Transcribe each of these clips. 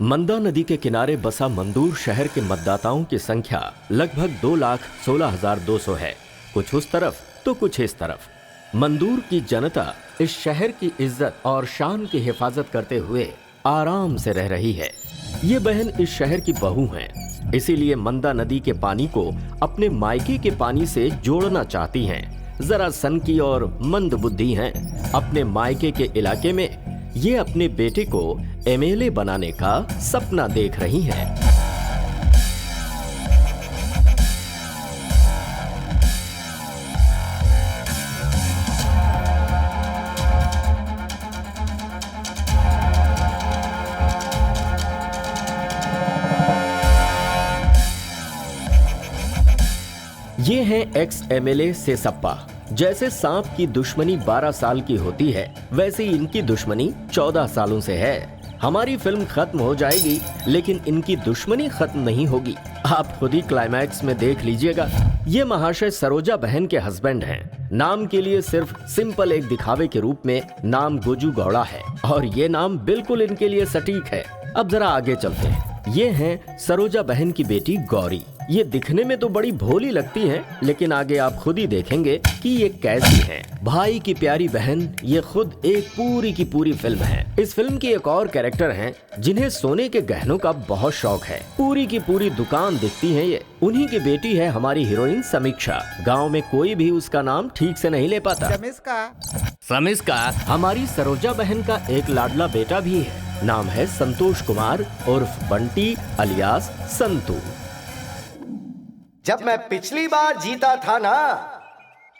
मंदा नदी के किनारे बसा मंदूर शहर के मतदाताओं की संख्या लगभग 2,16,200 है। कुछ उस तरफ तो कुछ इस तरफ। मंदूर की जनता इस शहर की इज्जत और शान की हिफाजत करते हुए आराम से रह रही है। ये बहन इस शहर की बहू हैं, इसीलिए मंदा नदी के पानी को अपने मायके के पानी से जोड़ना चाहती हैं। जरा सनकी और मंद बुद्धि हैं। अपने मायके के इलाके में ये अपने बेटे को एमएलए बनाने का सपना देख रही हैं। ये हैं एक्स एमएलए सेसप्पा। जैसे सांप की दुश्मनी 12 साल की होती है, वैसे ही इनकी दुश्मनी 14 सालों से है। हमारी फिल्म खत्म हो जाएगी, लेकिन इनकी दुश्मनी खत्म नहीं होगी। आप खुद ही क्लाइमैक्स में देख लीजिएगा। ये महाशय सरोजा बहन के हस्बैंड हैं। नाम के लिए सिर्फ सिंपल एक दिखावे के रूप में नाम गोजू गौड़ा है, और ये नाम बिल्कुल इनके लिए सटीक है। अब जरा आगे चलते हैं। ये हैं सरोजा बहन की बेटी गौरी। ये दिखने में तो बड़ी भोली लगती हैं, लेकिन आगे आप खुद ही देखेंगे कि ये कैसी हैं। भाई की प्यारी बहन ये खुद एक पूरी की पूरी फिल्म है। इस फिल्म की एक और कैरेक्टर हैं जिन्हें सोने के गहनों का बहुत शौक है। पूरी की पूरी दुकान दिखती है ये। उन्हीं की बेटी है हमारी हीरोइन समीक्षा। गाँव में कोई भी उसका नाम ठीक से नहीं ले पाता। समीक्षा हमारी सरोजा बहन का एक लाडला बेटा भी है। नाम है संतोष कुमार उर्फ बंटी अलियास संतू। जब मैं पिछली बार जीता था ना,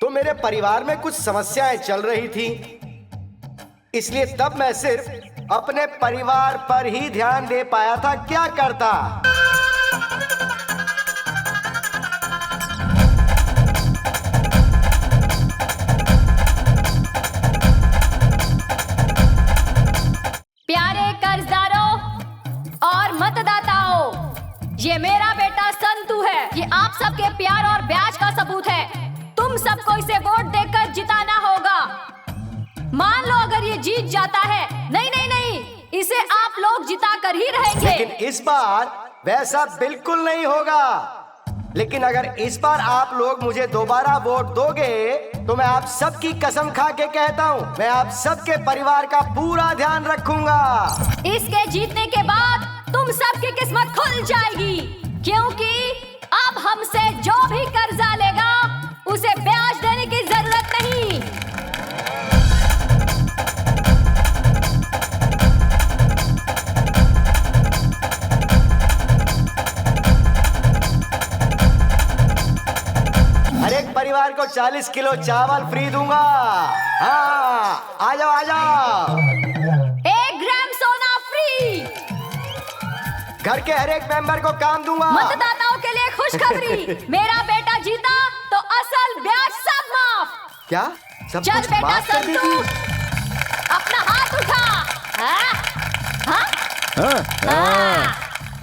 तो मेरे परिवार में कुछ समस्याएं चल रही थी, इसलिए तब मैं सिर्फ अपने परिवार पर ही ध्यान दे पाया था। क्या करता? प्यारे कर्जदारों और मतदाताओं, ये मेरा बेटा संतू है। ये आप सबके प्यार और ब्याज का सबूत है। तुम सबको इसे वोट देकर जिताना होगा। मान लो अगर ये जीत जाता है, नहीं, इसे आप लोग जिता कर ही रहेंगे। लेकिन इस बार वैसा बिल्कुल नहीं होगा। लेकिन अगर इस बार आप लोग मुझे दोबारा वोट दोगे, तो मैं आप सबकी कसम खा के कहता हूँ, मैं आप सबके परिवार का पूरा ध्यान रखूंगा। इसके जीतने के बाद तुम सबकी किस्मत खुल जाएगी, क्योंकि अब हमसे जो भी कर्जा लेगा उसे ब्याज देने की जरूरत नहीं। हर एक परिवार को 40 किलो चावल फ्री दूंगा। हाँ, आ जाओ। 1 ग्राम सोना फ्री। घर के हर एक मेंबर को काम दूंगा। मतदाताओं के लिए खुशखबरी, मेरा बेटा जीता तो असल ब्याज सब माफ। क्या? सब चल कुछ बेटा माफ कर संतू, देगी? अपना हाथ उठा।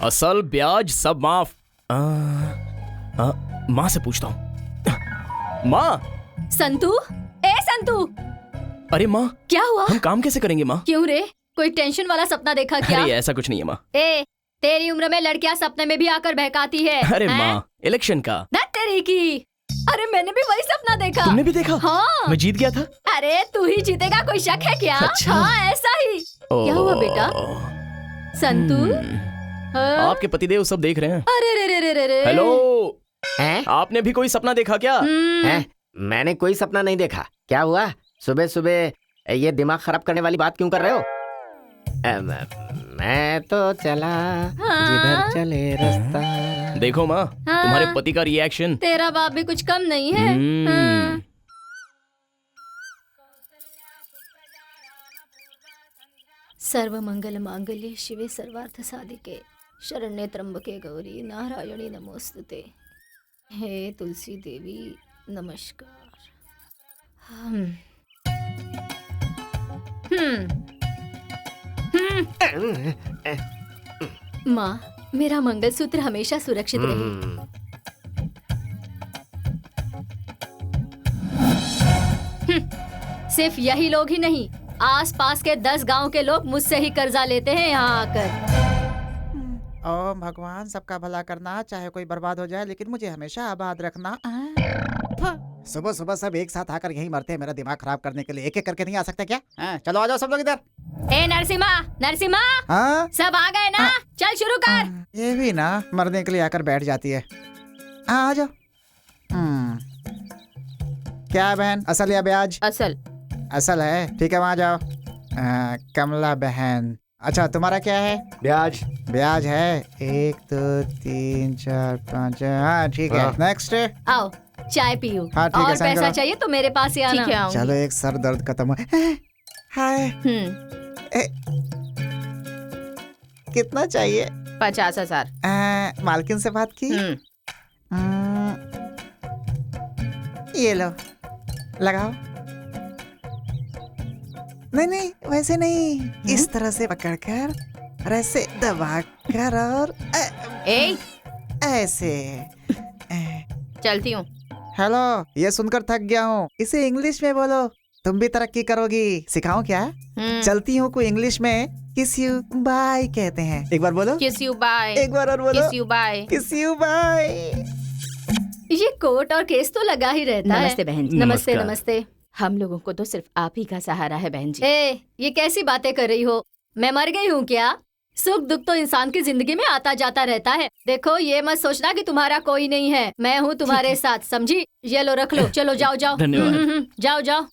असल ब्याज सब माफ। माँ से पूछता हूँ। माँ। संतू, ए संतू। अरे माँ, क्या हुआ? हम काम कैसे करेंगे माँ? क्यों रे, कोई टेंशन वाला सपना देखा क्या? अरे ऐसा कुछ नहीं है माँ। तेरी उम्र में लड़कियां सपने में भी आकर बहकाती है। अरे माँ, इलेक्शन का। ना तेरी की। अरे मैंने भी वही सपना देखा। तुमने भी देखा? हाँ। मैं जीत गया था। अरे तू ही जीतेगा, कोई शक है क्या? अच्छा। हाँ ऐसा ही। क्या हुआ बेटा? संतू, आपके पतिदेव सब देख रहे हैं। अरे हेलो, हैं? आपने भी कोई सपना देखा क्या? हैं? मैंने कोई सपना नहीं देखा। क्या हुआ? सुबह सुबह ये दिमाग खराब करने वाली बात क्यों कर रहे हो? मैं तो चला जिधर चले रास्ता। देखो माँ, तुम्हारे पति का रिएक्शन। तेरा बाप भी कुछ कम नहीं है। हाँ। सर्व मंगल मांगल्ये शिवे सर्वार्थ साधिके शरण्ये त्र्यंबके गौरी नारायणी नमोस्तुते। हे तुलसी देवी नमस्कार। माँ, मेरा मंगलसूत्र हमेशा सुरक्षित रहे। सिर्फ यही लोग ही नहीं, आसपास के 10 गांव के लोग मुझसे ही कर्जा लेते हैं यहाँ आकर। ओम भगवान सबका भला करना, चाहे कोई बर्बाद हो जाए लेकिन मुझे हमेशा आबाद रखना। सुबह सुबह सब एक साथ आकर यही मरते हैं मेरा दिमाग खराब करने के लिए। एक एक करके नहीं आ सकते क्या? चलो आ जाओ सब लोग इधर। ए नरसिम्हा, नरसिम्हा, हाँ सब आ गए ना? चल शुरू कर। ये भी ना मरने के लिए आकर बैठ जाती है। आ जाओ। क्या है बहन, असल या ब्याज? असल। असल है, ठीक है वहाँ जाओ। कमला बहन, अच्छा तुम्हारा क्या है? ब्याज। ब्याज है 1 2 3 4 5। हाँ ठीक है, नेक्स्ट। आओ चाय पियो। हाँ, ठीक है, और साइन पैसा करो। चाहिए तो मेरे पास ही आना। ठीक है आऊंगी। चलो एक सर दर्द खत्म हो। हाय, कितना चाहिए? 50,000। मालकिन से बात की? ये लो, लगाओ। नहीं नहीं वैसे नहीं, इस तरह से पकड़कर और ऐसे दबाकर और ए ऐसे। चलती हूँ। हेलो, ये सुनकर थक गया हूँ, इसे इंग्लिश में बोलो, तुम भी तरक्की करोगी। सिखाऊं क्या? चलती हूँ को इंग्लिश में किस यू बाय कहते हैं। एक बार बोलो। किस यू बाय। एक बार और बोलो। किस यू बाय। किस यू बाय। ये कोट और केस तो लगा ही रहता है। नमस्ते बहन जी। नमस्ते नमस्कार। नमस्ते। हम लोगों को तो सिर्फ आप ही का सहारा है बहन जी। ए, ये कैसी बातें कर रही हो? मैं मर गई हूँ क्या? सुख दुख तो इंसान की जिंदगी में आता जाता रहता है। देखो ये मत सोचना कि तुम्हारा कोई नहीं है, मैं हूँ तुम्हारे साथ, समझी? ये लो रख लो, चलो जाओ जाओ। धन्यवाद। जाओ जाओ।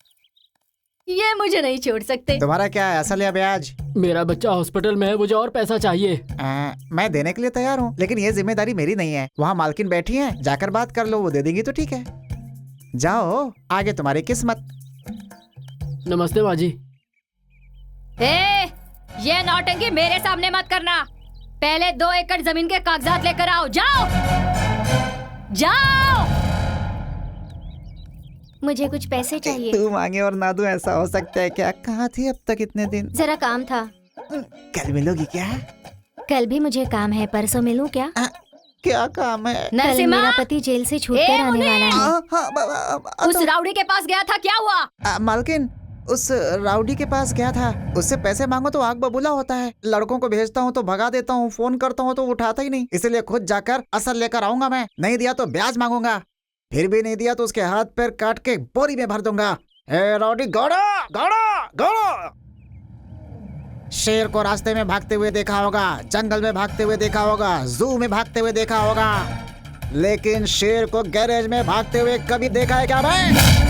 ये मुझे नहीं छोड़ सकते। तुम्हारा क्या है, असल या ब्याज? मेरा बच्चा हॉस्पिटल में है, मुझे और पैसा चाहिए। मैं देने के लिए तैयार हूँ, लेकिन ये जिम्मेदारी मेरी नहीं है। वहाँ मालकिन बैठी है, जाकर बात कर लो, वो दे देंगी तो ठीक है। जाओ, आगे तुम्हारी किस्मत। नमस्ते बाजी। ए, ये नौटंकी मेरे सामने मत करना। पहले 2 एकड़ जमीन के कागजात लेकर आओ। जाओ जाओ। मुझे कुछ पैसे चाहिए। तू मांगे और ना दूं, ऐसा हो सकता है क्या? कहाँ थी अब तक इतने दिन? जरा काम था। कल मिलोगी क्या? कल भी मुझे काम है, परसों मिलूं क्या? क्या काम है? नरसिम्हा, मेरा पति जेल से छूटकर आने वाला है। उस राउडी के पास गया था, क्या हुआ? मालकिन, उस राउडी के पास गया था, उससे पैसे मांगो तो आग बबूला होता है। लड़कों को भेजता हूँ तो भगा देता हूँ, फोन करता हूँ तो उठाता ही नहीं, इसलिए खुद जाकर असल लेकर आऊंगा। मैं नहीं दिया तो ब्याज मांगूंगा, फिर भी नहीं दिया तो उसके हाथ पैर काट के बोरी में भर दूंगा। ए राउडी, गौड़ा गौड़ा गौड़ा। शेर को रास्ते में भागते हुए देखा होगा, जंगल में भागते हुए देखा होगा, जू में भागते हुए देखा होगा, लेकिन शेर को गैरेज में भागते हुए कभी देखा है क्या भाई?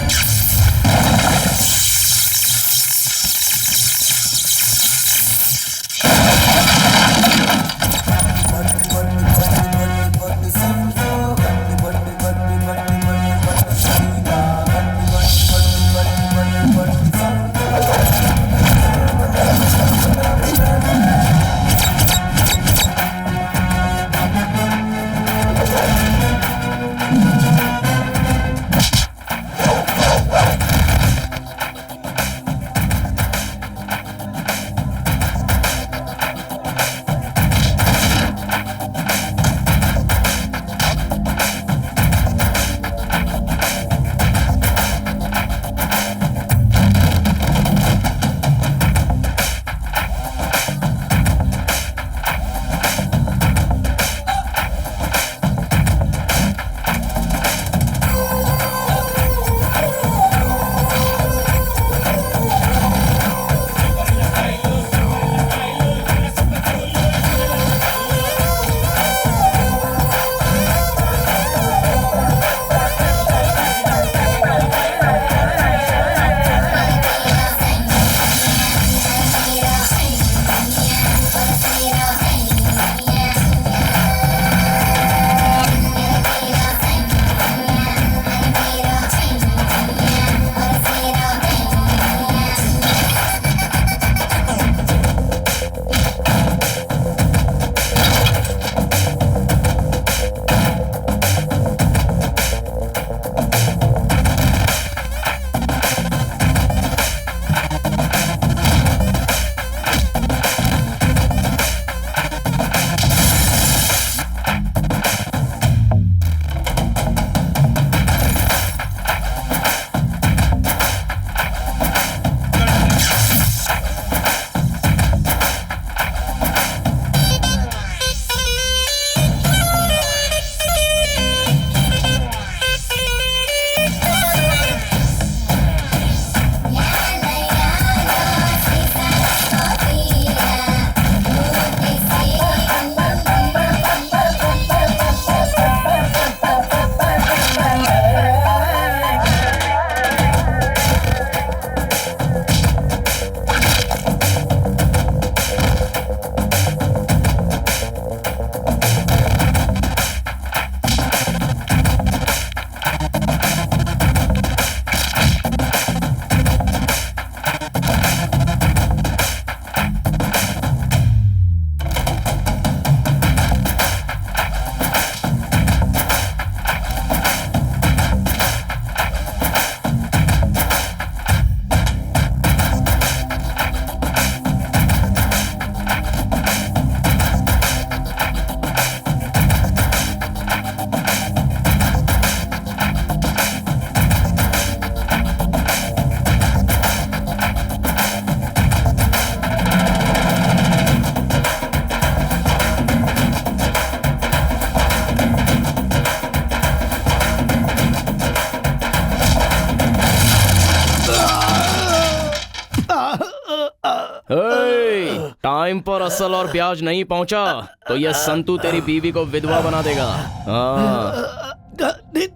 टाइम पर असल और ब्याज नहीं पहुंचा तो यह संतू तेरी बीवी को विधवा बना देगा। हाँ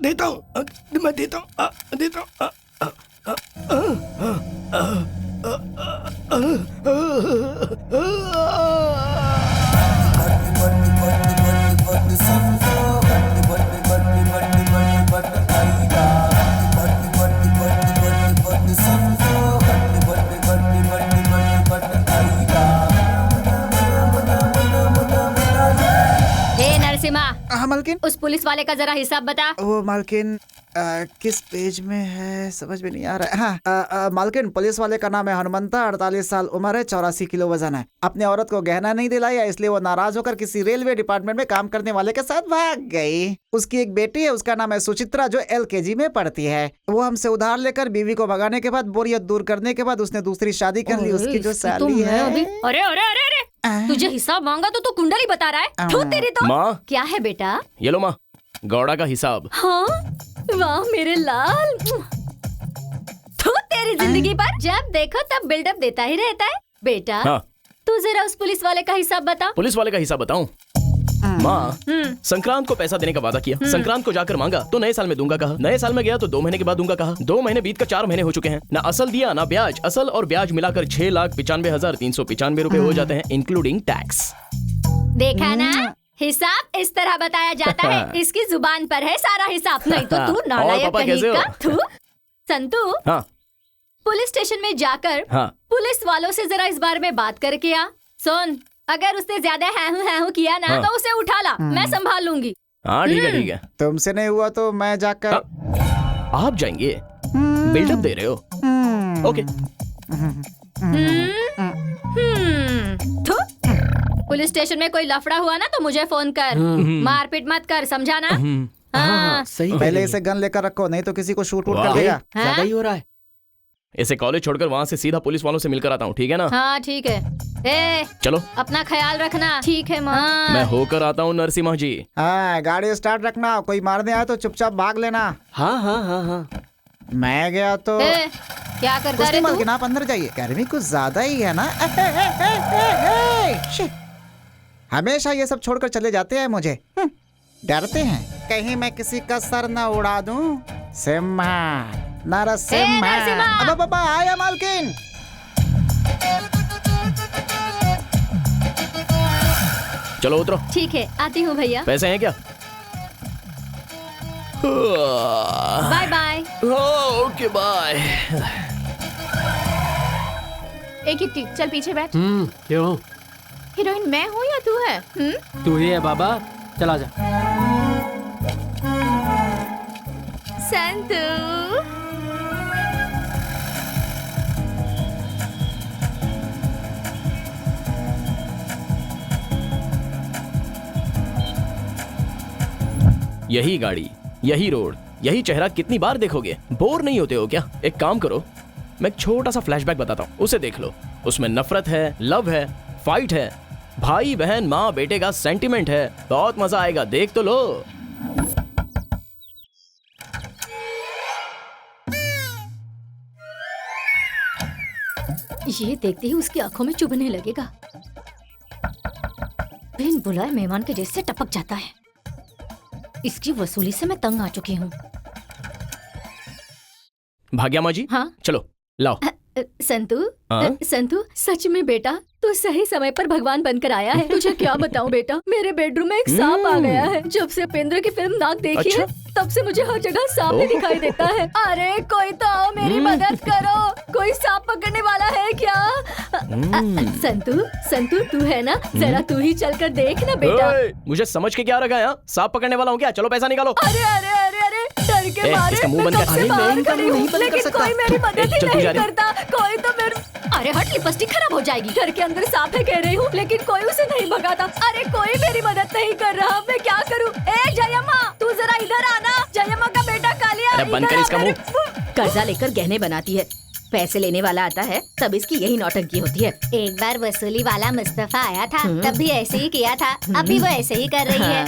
देता हूँ, मैं देता हूँ। हे नरसिम्हा, हाँ मालकिन। उस पुलिस वाले का जरा हिसाब बता। वो मालकिन किस पेज में है समझ में नहीं आ रहा है। हाँ मालकिन, पुलिस वाले का नाम है हनुमंता, 48 साल उम्र है, 84 किलो वजन है। अपनी औरत को गहना नहीं दिलाया इसलिए वो नाराज होकर किसी रेलवे डिपार्टमेंट में काम करने वाले के साथ भाग गई। उसकी एक बेटी है, उसका नाम है सुचित्रा, जो LKG में पढ़ती है। वो हमसे उधार लेकर बीवी को भगाने के बाद, बोरियत दूर करने के बाद उसने दूसरी शादी कर ली। उसकी जो साली है। अरे अरे अरे अरे, तुझे हिसाब मांगा तो तू कुंडली बता रहा है। थू तेरी तो। माँ, क्या है बेटा? ये लो माँ, गौड़ा का हिसाब। हाँ, वाह मेरे लाल। तू तेरी जिंदगी पर जब देखो तब बिल्डअप देता ही रहता है। बेटा हाँ। तू जरा उस पुलिस वाले का हिसाब बता। पुलिस वाले का हिसाब बताऊं? माँ, संक्रांत को पैसा देने का वादा किया, संक्रांत को जाकर मांगा तो नए साल में दूंगा कहा, नए साल में गया तो 2 महीने के बाद दूंगा कहा, 2 महीने बीत कर 4 महीने हो चुके हैं, ना असल दिया ना ब्याज। असल और ब्याज मिलाकर 6,95,395 रुपए हो जाते हैं, इंक्लूडिंग टैक्स। देखा ना, हिसाब इस तरह बताया जाता है। इसकी जुबान पर है सारा हिसाब, नहीं तो तू नालायक पापा कहीं कैसे हो? का। तू संतू, हाँ पुलिस स्टेशन में जाकर हाँ पुलिस वालों से जरा इस बारे में बात करके आ। सुन, अगर उसने ज्यादा हैहू किया ना हाँ। तो उसे उठा ला, मैं संभाल लूंगी। हाँ ठीक है ठीक है। तुमसे नहीं हुआ तो मैं जाकर। आप जाएंगे? बिल्डअप दे रहे हो? ओके। थू, पुलिस स्टेशन में कोई लफड़ा हुआ ना तो मुझे फोन कर। मारपीट मत कर, समझा ना? हाँ। सही पहले इसे गन लेकर रखो, नहीं तो किसी को शूट कर वाह। देगा। ज्यादा ही हो रहा है। इसे कॉलेज छोड़कर वहाँ से सीधा पुलिस वालों से मिलकर आता हूँ, ठीक है ना? हाँ ठीक है। ए, चलो अपना ख्याल रखना। ठीक है माँ। मैं होकर आता हूँ नरसिम्हा जी। हाँ, गाड़ी स्टार्ट रखना, कोई मारने आए तो चुपचाप भाग लेना। हाँ हाँ हाँ हाँ। मैं गया तो ए, क्या करता कुछ रे नहीं तू? मालकिन, आप अंदर जाइए, गर्मी कुछ ज्यादा ही है ना। शिट। हमेशा ये सब छोड़कर चले जाते हैं मुझे। डरते हैं कहीं मैं किसी का सर न उड़ा दूं। सिम्हा, नरसिम्हा। नरसिम्हा। अब आया मालकिन। चलो उतरो। ठीक है, आती हूँ भैया। पैसे हैं क्या? Bye bye. Okay bye. एक किट्टी, चल पीछे बैठ। क्यों? हीरोइन मैं हूँ या तू है? तू ही है बाबा, चला जा। संतू। यही गाड़ी, यही रोड, यही चेहरा कितनी बार देखोगे? बोर नहीं होते हो क्या? एक काम करो, मैं एक छोटा सा फ्लैशबैक बताता हूँ, उसे देख लो। उसमें नफरत है, लव है, फाइट है, भाई बहन माँ बेटे का सेंटिमेंट है। बहुत मजा आएगा, देख तो लो। ये देखते ही उसकी आंखों में चुभने लगेगा। बिन बुलाए मेहमान के जैसे टपक जाता है। इसकी वसूली से मैं तंग आ चुकी हूँ। भाग्या माँ जी, हाँ? चलो लाओ। संतू, हाँ? संतू, सच में बेटा तू सही समय पर भगवान बनकर आया है। तुझे क्या बताऊं बेटा, मेरे बेडरूम में एक सांप आ गया है। जब से उपेंद्र की फिल्म नाक देखी अच्छा? है तब से मुझे हर जगह सांप ही दिखाई देता है। अरे कोई तो आओ, मेरी मदद करो। कोई सांप पकड़ने वाला है क्या? संतू, संतू तू है ना, जरा तू ही चलकर देख ना बेटा। ओए, मुझे समझ के क्या रखा है? सांप पकड़ने वाला हूँ क्या? चलो पैसा निकालो। अरे अरे अरे अरे, डर के ए, मारे इसका मुंह मैं बंद कब कर। से अरे, बाहर मैं इनका खड़ी मुंह हूँ, नहीं बंद कर लेकिन सकता। कोई मेरी मदद ही चल, तू नहीं जा रही। करता। कोई तो मेरे, अरे हट, लिपस्टिक खराब हो जाएगी। घर के अंदर सांप है कह रही हूँ, लेकिन कोई उसे नहीं भगाता। अरे कोई मेरी मदद नहीं कर रहा, मैं क्या करूँ? ए जयम्मा, तू जरा इधर आना। जयम्मा का बेटा कालिया, अरे बंद इधर कर आ इसका मेरे- कर्जा लेकर गहने बनाती है, पैसे लेने वाला आता है तब इसकी यही नौटंकी होती है। एक बार वसूली वाला मुस्तफा आया था, तब भी ऐसे ही किया था। अभी वो ऐसे ही कर रही है।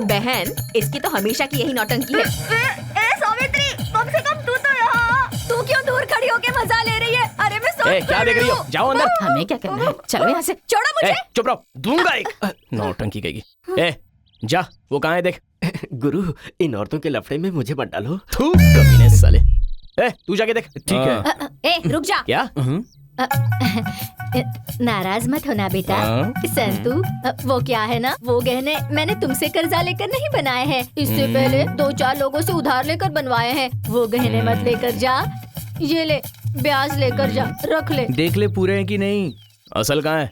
बहन, इसकी तो हमेशा की यही नौटंकी है। ए सावित्री, कम से कम तू तो यहाँ। तू क्यों दूर खड़ी होके मजा ले रही है? अरे मैं ए, क्या देख रही हो? जाओ अंदर। हमें क्या करना है? चलो यहाँ से। छोड़ो मुझे। ए, चुप रहो, दूंगा एक। नौटंकी कहेगी। ए, जा, वो कहाँ है देख। गुरु, इन औरतों के लफड़े में मुझे मत डालो। थू, कमीने साले। ए, तू जाके देख। ठीक है। ए रुक जा। क्या? नाराज मत होना बेटा। हाँ? संतू, वो क्या है ना, वो गहने मैंने तुमसे कर्जा लेकर नहीं बनाए हैं। इससे पहले 2-4 लोगों से उधार लेकर बनवाए हैं। वो गहने मत लेकर जा। ये ले, ब्याज लेकर जा, रख ले। देख ले पूरे हैं कि नहीं। असल कहाँ है?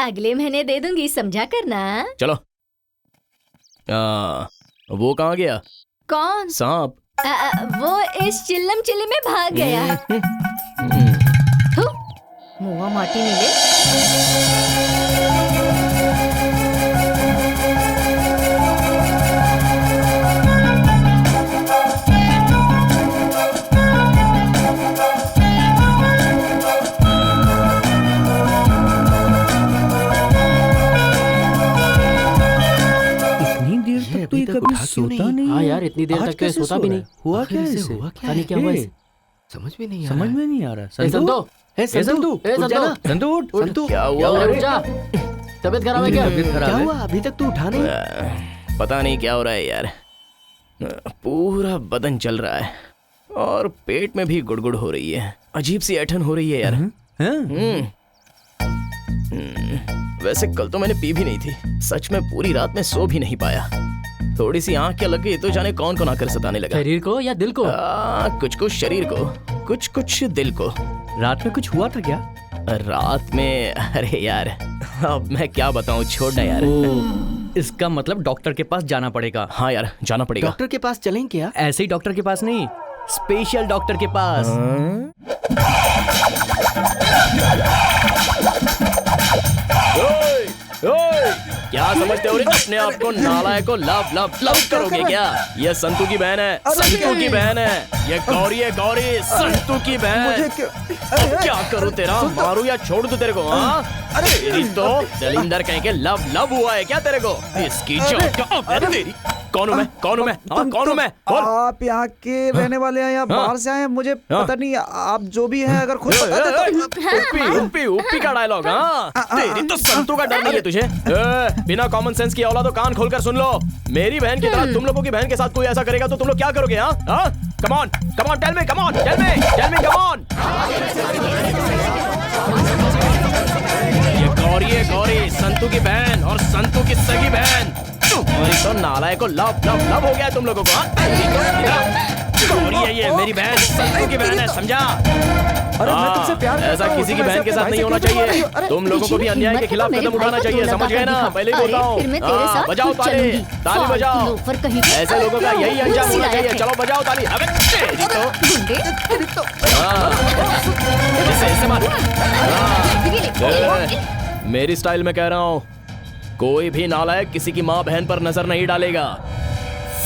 अगले महीने दे दूंगी, समझा करना। चलो। वो कहाँ गया? कौन? सांप। वो इस चिल्लम चिल्ली में भाग गया। थू, मुआ माटी मिले। इतनी देर तक तो ये कभी सोता नहीं। हाँ यार, इतनी देर आज तक तो ये कैसे सोता सो भी रहा नहीं। है? हुआ क्या आखिर है इसे इसे? हुआ क्या पता नहीं क्या हुआ ए, इसे। समझ में नहीं आ समझ रहा। में नहीं आ रहा। ए, संतो, ए, संतु, ए, उठ जा ना। संतु, संतु उठ, उठ। संतु। क्या हुआ? अरे उठ जा। तबीयत खराब है क्या? तबीयत खराब क्या है? हुआ? अभी तक तू उठा नहीं। पता नहीं क्या हो रहा है यार। पूरा बदन चल रहा है और पेट में भी गुड़गुड़ हो रही है। अजीब सी ऐठन हो रही है यार। हाँ? वैसे कल तो मैंने पी भी नहीं थी। सच में पूरी रात में सो भी नहीं पाया। थोड़ी सी आंख क्या लग गई तो जाने कौन कौन आकर सताने लगा। शरीर को या दिल को? कुछ कुछ शरीर को, कुछ कुछ दिल को। रात में कुछ हुआ था क्या? रात में, अरे यार अब मैं क्या बताऊं, छोड़ना यार। इसका मतलब डॉक्टर के पास जाना पड़ेगा। हाँ यार, जाना पड़ेगा। डॉक्टर के पास चलें क्या? ऐसे ही डॉक्टर के पास नहीं, स्पेशल डॉक्टर के पास। ओए, ओए, क्या समझते हो रे अपने आप को? नालायक को लव लव लव करोगे क्या? ये संतू की बहन है, संतू की बहन है। ये गौरी है, गौरी, संतू की बहन। अब क्या करूं तेरा? मारूं या छोड़ दूं तेरे को? हाँ, तेरी तो दलिंदर कहीं के लव लव हुआ है क्या तेरे को? इसकी अरे तेरी, कौन हूं मैं? कौन हूं मैं? हाँ, कौन हूं मैं? बोल। आप यहाँ के रहने वाले हैं या बाहर से आए हैं? मुझे पता नहीं। आप जो भी हैं, अगर खुद बता दे तो। उप्पी उप्पी उप्पी का डायलॉग। हाँ, तेरी तो संतू का डर नहीं है तुझे। बिना कॉमन सेंस की औलादो, कान खोलकर सुन लो। मेरी बहन की तरह तुम लोगों की बहन के साथ कोई ऐसा करेगा तो तुम लोग क्या करोगे? हाँ, come on, tell me, come on, tell me, come on. ये गौरी है, गौरी, संतू की बहन और संतू की सगी बहन। तुम्हारी तो नालायक को लव लव लव हो गया तुम लोगों को। हाँ, गौरी है ये, मेरी बहन, संतू की बहन है, समझा? अरे मैं तुमसे प्यार करता ऐसा हूँ, किसी की तुम बहन ऐसे के साथ अपने नहीं होना भाई से क्यों चाहिए। बोल रही हो? तुम लोगों को भी अन्याय के खिलाफ कदम उठाना चाहिए, समझ गए ना? पहले ही बोलता हूँ। फिर मैं तेरे साथ बजाओ खुद ताली, चलूंगी। ताली बजाओ। लोफर कहीं के। ऐसे लोगों का यही अंजाम होना चाहिए। चलो बजाओ ताली। अबे तेरी तो, गुंडे। हाँ, ऐसे मार। ये ले। मेरी स्टाइल में कह रहा हूँ, कोई भी नालायक किसी की माँ बहन पर नजर नहीं डालेगा।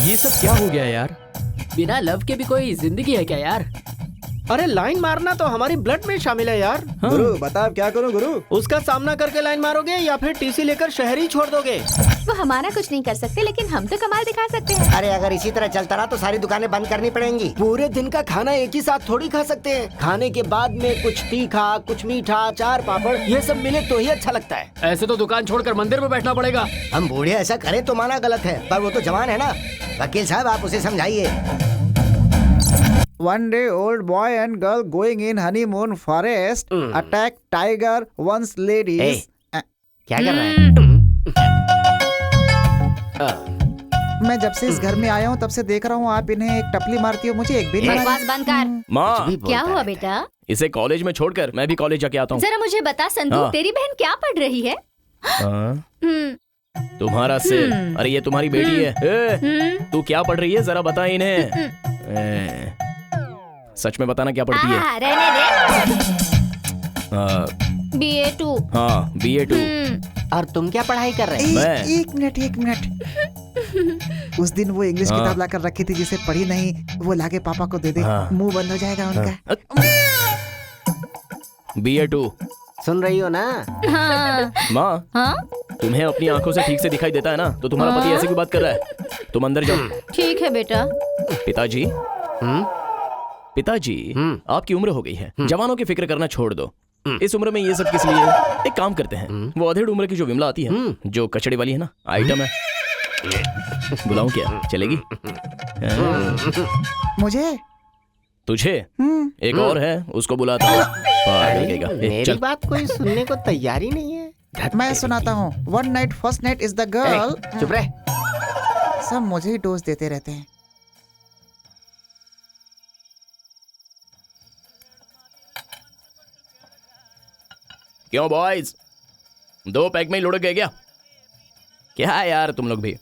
ये सब क्या हो गया यार? बिना लव के भी कोई जिंदगी है क्या यार? अरे लाइन मारना तो हमारी ब्लड में शामिल है यार। गुरु बता, अब क्या करूं गुरु? उसका सामना करके लाइन मारोगे या फिर टीसी लेकर शहर ही छोड़ दोगे? वो हमारा कुछ नहीं कर सकते, लेकिन हम तो कमाल दिखा सकते हैं। अरे अगर इसी तरह चलता रहा तो सारी दुकानें बंद करनी पड़ेंगी। पूरे दिन का खाना एक ही साथ थोड़ी खा सकते हैं। खाने के बाद में कुछ तीखा, कुछ मीठा, चार पापड़, ये सब मिले तो ही अच्छा लगता है। ऐसे तो दुकान छोड़कर मंदिर में बैठना पड़ेगा। हम बूढ़े ऐसा करें तो माना गलत है, पर वो तो जवान है ना। वकील साहब, आप उसे समझाइए। One day old boy and girl going in honeymoon forest attack tiger once ladies. क्या कर रहा है? मैं जब से इस घर में आया हूँ तब से देख रहा हूँ आप इन्हें एक टपली मारती हो, मुझे एक भी नहीं बकवास मारी। बंद कर। माँ, क्या हुआ बेटा? इसे कॉलेज में छोड़कर मैं भी कॉलेज जाके आता हूँ। जरा मुझे बता संतू, हाँ। तेरी बहन क्या पढ़ रही है? तुम्हारा सिर, अरे ये तुम्हारी बेटी है। तू क्या पढ़ रही है, जरा बता इन्हें। सच में बताना क्या पढ़ती है? रहने दे। BA2। हाँ, BA2। और तुम क्या पढ़ाई कर रहे? मैं? एक मिनट। उस दिन वो इंग्लिश हाँ। किताब लाकर रखी थी जिसे पढ़ी नहीं, वो लाके पापा को दे दे। हाँ। मुंह बंद हो जाएगा उनका। BA2। सुन रही हो ना? हाँ। माँ, हाँ? तुम्हें अपनी आंखों से ठीक से दिखाई देता है ना, तो तुम्हारा पति ऐसे क्यों बात कर रहा है? तुम अंदर जाओ। ठीक है बेटा। पिताजी, पिताजी, आपकी उम्र हो गई है, जवानों की फिक्र करना छोड़ दो। इस उम्र में ये सब किस लिए? एक काम करते हैं, वो अधेड़ उम्र की जो विमला आती है, जो कचड़े वाली है ना, आइटम है, बुलाऊं क्या? चलेगी? मुझे तुझे? एक और है, उसको बुलाता हूँ। मेरी चल। बात कोई सुनने को तैयार ही नहीं है। मैं सुनाता हूँ। One night first night is the girl. चुप रह। सब मुझे ही डोज देते रहते हैं। क्यों बॉयज, 2 पैक में ही लुढ़क गए क्या? क्या यार तुम लोग भी?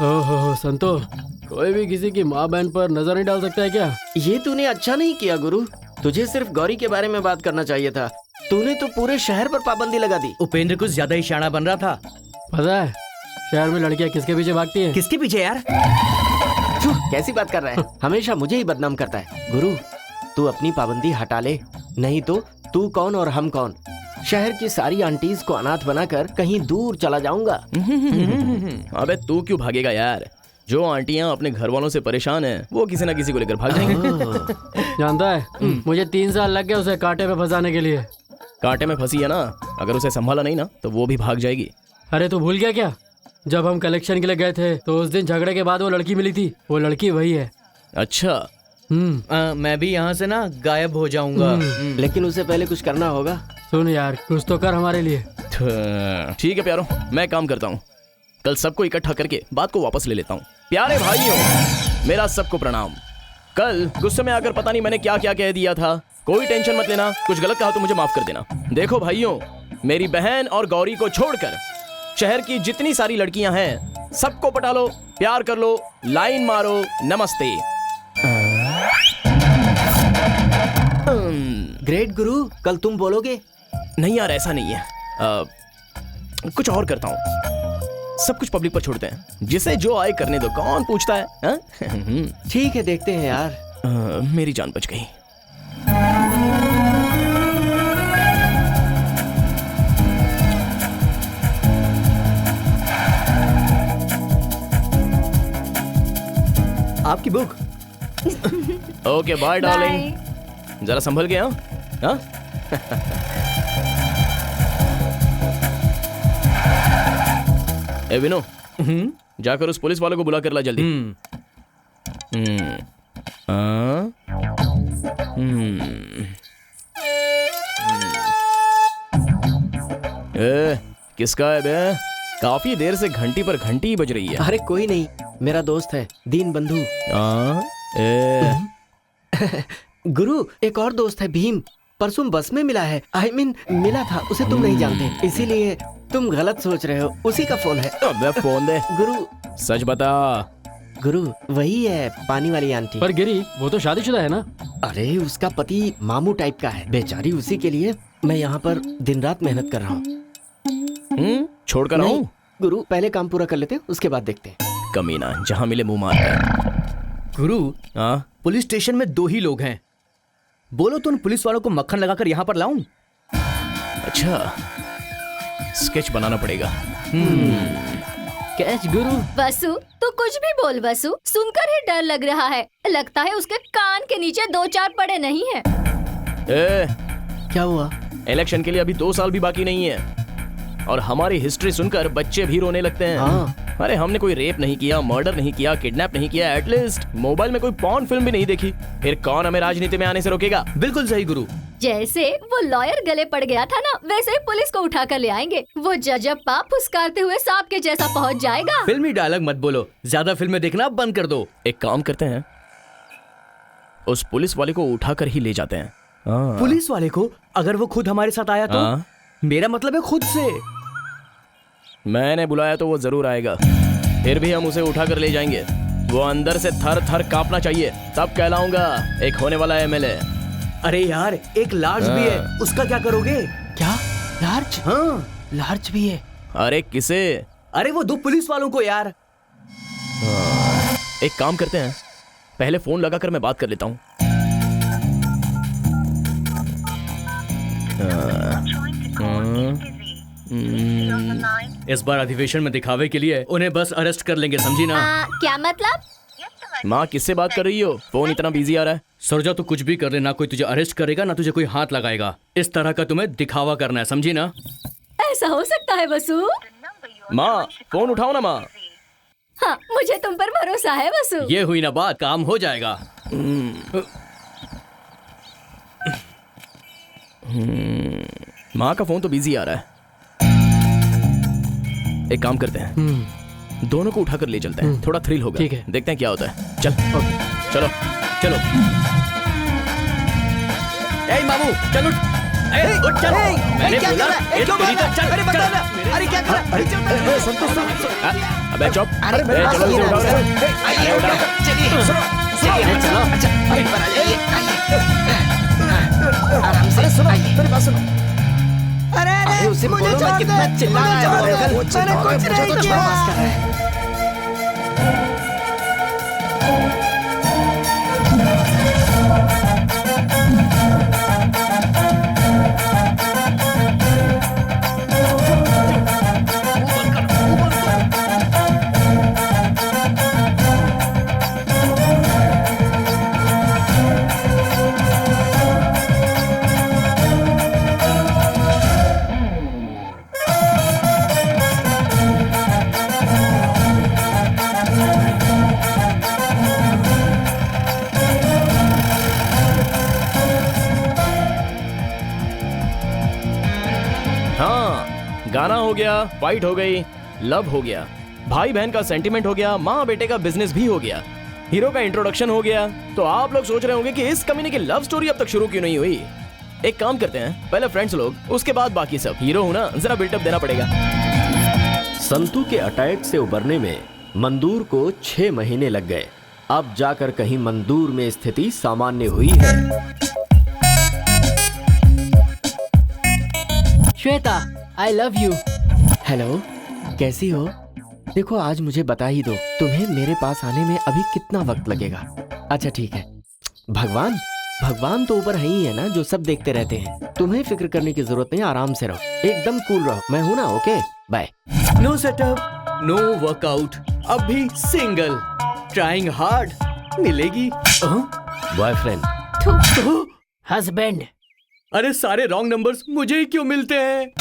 ओहो संतो, कोई भी किसी की माँ बहन पर नजर नहीं डाल सकता है क्या? ये तूने अच्छा नहीं किया गुरु। तुझे सिर्फ गौरी के बारे में बात करना चाहिए था। तूने तो पूरे शहर पर पाबंदी लगा दी। उपेंद्र कुछ ज्यादा ही शाना बन रहा था। पता है शहर में लड़कियाँ किसके पीछे भागती हैं? किसके पीछे यार? कैसी बात कर रहा है? हमेशा मुझे ही बदनाम करता है। गुरु, तू अपनी पाबंदी हटा ले, नहीं तो तू कौन और हम कौन। शहर की सारी आंटीज को अनाथ बनाकर कहीं दूर चला जाऊंगा। अबे तू क्यों भागेगा यार? जो आंटियां अपने घर वालों से परेशान हैं, वो किसी ना किसी को लेकर भाग जाएंगे। जानता है मुझे 3 साल लग गए उसे कांटे में फंसाने के लिए। कांटे में फंसी है ना, अगर उसे संभाला नहीं ना तो वो भी भाग जाएगी। अरे तू भूल गया क्या? जब हम कलेक्शन के लिए गए थे तो उस दिन झगड़े के बाद वो लड़की मिली थी। वो लड़की वही है। अच्छा। मैं भी यहाँ से ना गायब हो जाऊंगा। लेकिन उसे पहले कुछ करना होगा। सुन यार, कुछ तो कर हमारे लिए। ठीक है प्यारो, मैं काम करता हूँ। कल सबको इकट्ठा करके बात को वापस ले लेता हूँ। प्यारे भाइयों, मेरा सबको प्रणाम। कल गुस्से में आकर पता नहीं मैंने क्या क्या कह दिया था। कोई टेंशन मत लेना, कुछ गलत कहा तो मुझे माफ कर देना। देखो भाइयों, मेरी बहन और गौरी को छोड़कर शहर की जितनी सारी लड़कियां हैं, सबको पटा लो, प्यार कर लो, लाइन मारो, नमस्ते। ग्रेट गुरु, कल तुम बोलोगे? नहीं यार, ऐसा नहीं है। कुछ और करता हूँ। सब कुछ पब्लिक पर छोड़ते हैं, जिसे जो आए करने दो, कौन पूछता है? ठीक है, देखते हैं यार। मेरी जान बच गई। आपकी बुक। ओके बाय डार्लिंग, जरा संभल के। हाँ? ए विनो, जाकर उस पुलिस वाले को बुला कर ला जल्दी। किसका है बे? काफी देर से घंटी पर घंटी बज रही है। अरे कोई नहीं, मेरा दोस्त है, दीन बंधु। गुरु, एक और दोस्त है, भीम। परसों बस में मिला है। I mean, मिला था, उसे तुम नहीं जानते, इसीलिए तुम गलत सोच रहे हो। उसी का फोन है। अबे फोन दे। गुरु सच बता। गुरु, वही है पानी वाली आंटी। पर गिरी, वो तो शादीशुदा है ना? अरे उसका पति मामू टाइप का है। बेचारी, उसी के लिए मैं यहाँ पर दिन रात मेहनत कर रहा हूँ। छोड़कर आऊं? गुरु, पहले काम पूरा कर लेते हैं, उसके बाद देखते हैं। कमीना, जहाँ मिले मुंह मारता। गुरु, पुलिस स्टेशन में 2 ही लोग हैं। बोलो तो उन पुलिस वालों को मक्खन लगाकर यहाँ पर लाऊं? अच्छा, स्केच बनाना पड़ेगा। कैच गुरु। वसु, तू कुछ भी बोल वसु, सुनकर ही डर लग रहा है। लगता है उसके कान के नीचे 2-4 पड़े नहीं है। क्या हुआ? इलेक्शन के लिए अभी 2 साल भी बाकी नहीं है, और हमारी हिस्ट्री सुनकर बच्चे भी रोने लगते हैं। हाँ। अरे हमने कोई रेप नहीं किया, मर्डर नहीं किया, किडनैप नहीं किया, एटलीस्ट मोबाइल में कोई पॉर्न फिल्म भी नहीं देखी। फिर कौन हमें राजनीति में आने से रोकेगा? बिल्कुल सही गुरु। जैसे वो लॉयर गले पड़ गया था ना, वैसे ही पुलिस को उठा कर ले आएंगे। वो जजप्पा फुसकारते हुए सांप के जैसा पहुंच जाएगा। फिल्मी डायलॉग मत बोलो, ज्यादा फिल्में देखना बंद कर दो। एक काम करते हैं, उस पुलिस वाले को उठाकर ही ले जाते हैं। पुलिस वाले को? अगर वो खुद हमारे साथ आया तो? मेरा मतलब है खुद से। मैंने बुलाया तो वो जरूर आएगा, फिर भी हम उसे उठाकर ले जाएंगे। वो अंदर से थर थर कांपना चाहिए, तब कहलाऊंगा एक होने वाला एमएलए। अरे यार, एक लार्ज भी है, उसका क्या करोगे? क्या? लार्ज? हाँ, लार्ज भी है। अरे किसे? अरे वो 2 पुलिस वालों को यार। एक काम करते हैं, पहले फोन लगाकर मैं बात कर लेता हूँ। इस बार अधिवेशन में दिखावे के लिए उन्हें बस अरेस्ट कर लेंगे, समझी ना? क्या मतलब? माँ किससे बात कर रही हो? फोन इतना बिजी आ रहा है। सरजा तू कुछ भी कर ले, ना कोई तुझे अरेस्ट करेगा ना तुझे कोई हाथ लगाएगा। इस तरह का तुम्हें दिखावा करना है, समझी ना? ऐसा हो सकता है वसु? माँ फोन उठाओ ना माँ। हाँ, मुझे तुम पर भरोसा है वसु। ये हुई ना बात, काम हो जाएगा। माँ का फोन तो बिजी आ रहा है। एक काम करते हैं, दोनों को उठाकर ले चलते हैं, थोड़ा थ्रिल होगा। ठीक है। देखते हैं क्या होता है। चल चलो चलो। ए मामू चल उठ। उठ चल। मैंने बोला चल। अरे बता ना, अरे क्या कर रहा है? अरे संतोष अबे चुप। अरे मेरे पास चलो ये इसे उठाओ। आइए, उठाओ। चलिए चलिए चलो। अच्छा अरे पर आ जाइए, आराम से। सुनो मेरी बात सुनो। अरे उसे बोलो मत, कितना चिल्ला रहा है वो। मैंने कुछ नहीं किया। गाना हो गया, फाइट हो गई, लव हो गया, भाई बहन का सेंटिमेंट हो गया, माँ बेटे का बिजनेस भी हो गया, हीरो का इंट्रोडक्शन हो गया। तो आप लोग सोच रहे होंगे कि इस कमीने की लव स्टोरी अब तक शुरू क्यों नहीं हुई। एक काम करते हैं, पहले फ्रेंड्स लोग, उसके बाद बाकी सब। हीरो हूं ना, जरा बिल्टअप देना पड़ेगा। संतू के अटैक से उबरने में मंदूर को 6 महीने लग गए। अब जाकर कहीं मंदूर में स्थिति सामान्य हुई है। Shweta, I love you. Hello, कैसी हो? देखो आज मुझे बता ही दो, तुम्हें मेरे पास आने में अभी कितना वक्त लगेगा? अच्छा ठीक है। भगवान तो ऊपर है ही है ना, जो सब देखते रहते हैं। तुम्हें फिक्र करने की जरूरत नहीं, आराम से रहो, एकदम कूल रहो। मैं हूं ना, okay bye. No setup, no workout, अब भी सिंगल, ट्राइंग हार्ड, मिलेगी बॉयफ्रेंड। हस्बैंड। अरे सारे रॉन्ग नंबर्स मुझे ही क्यों मिलते हैं?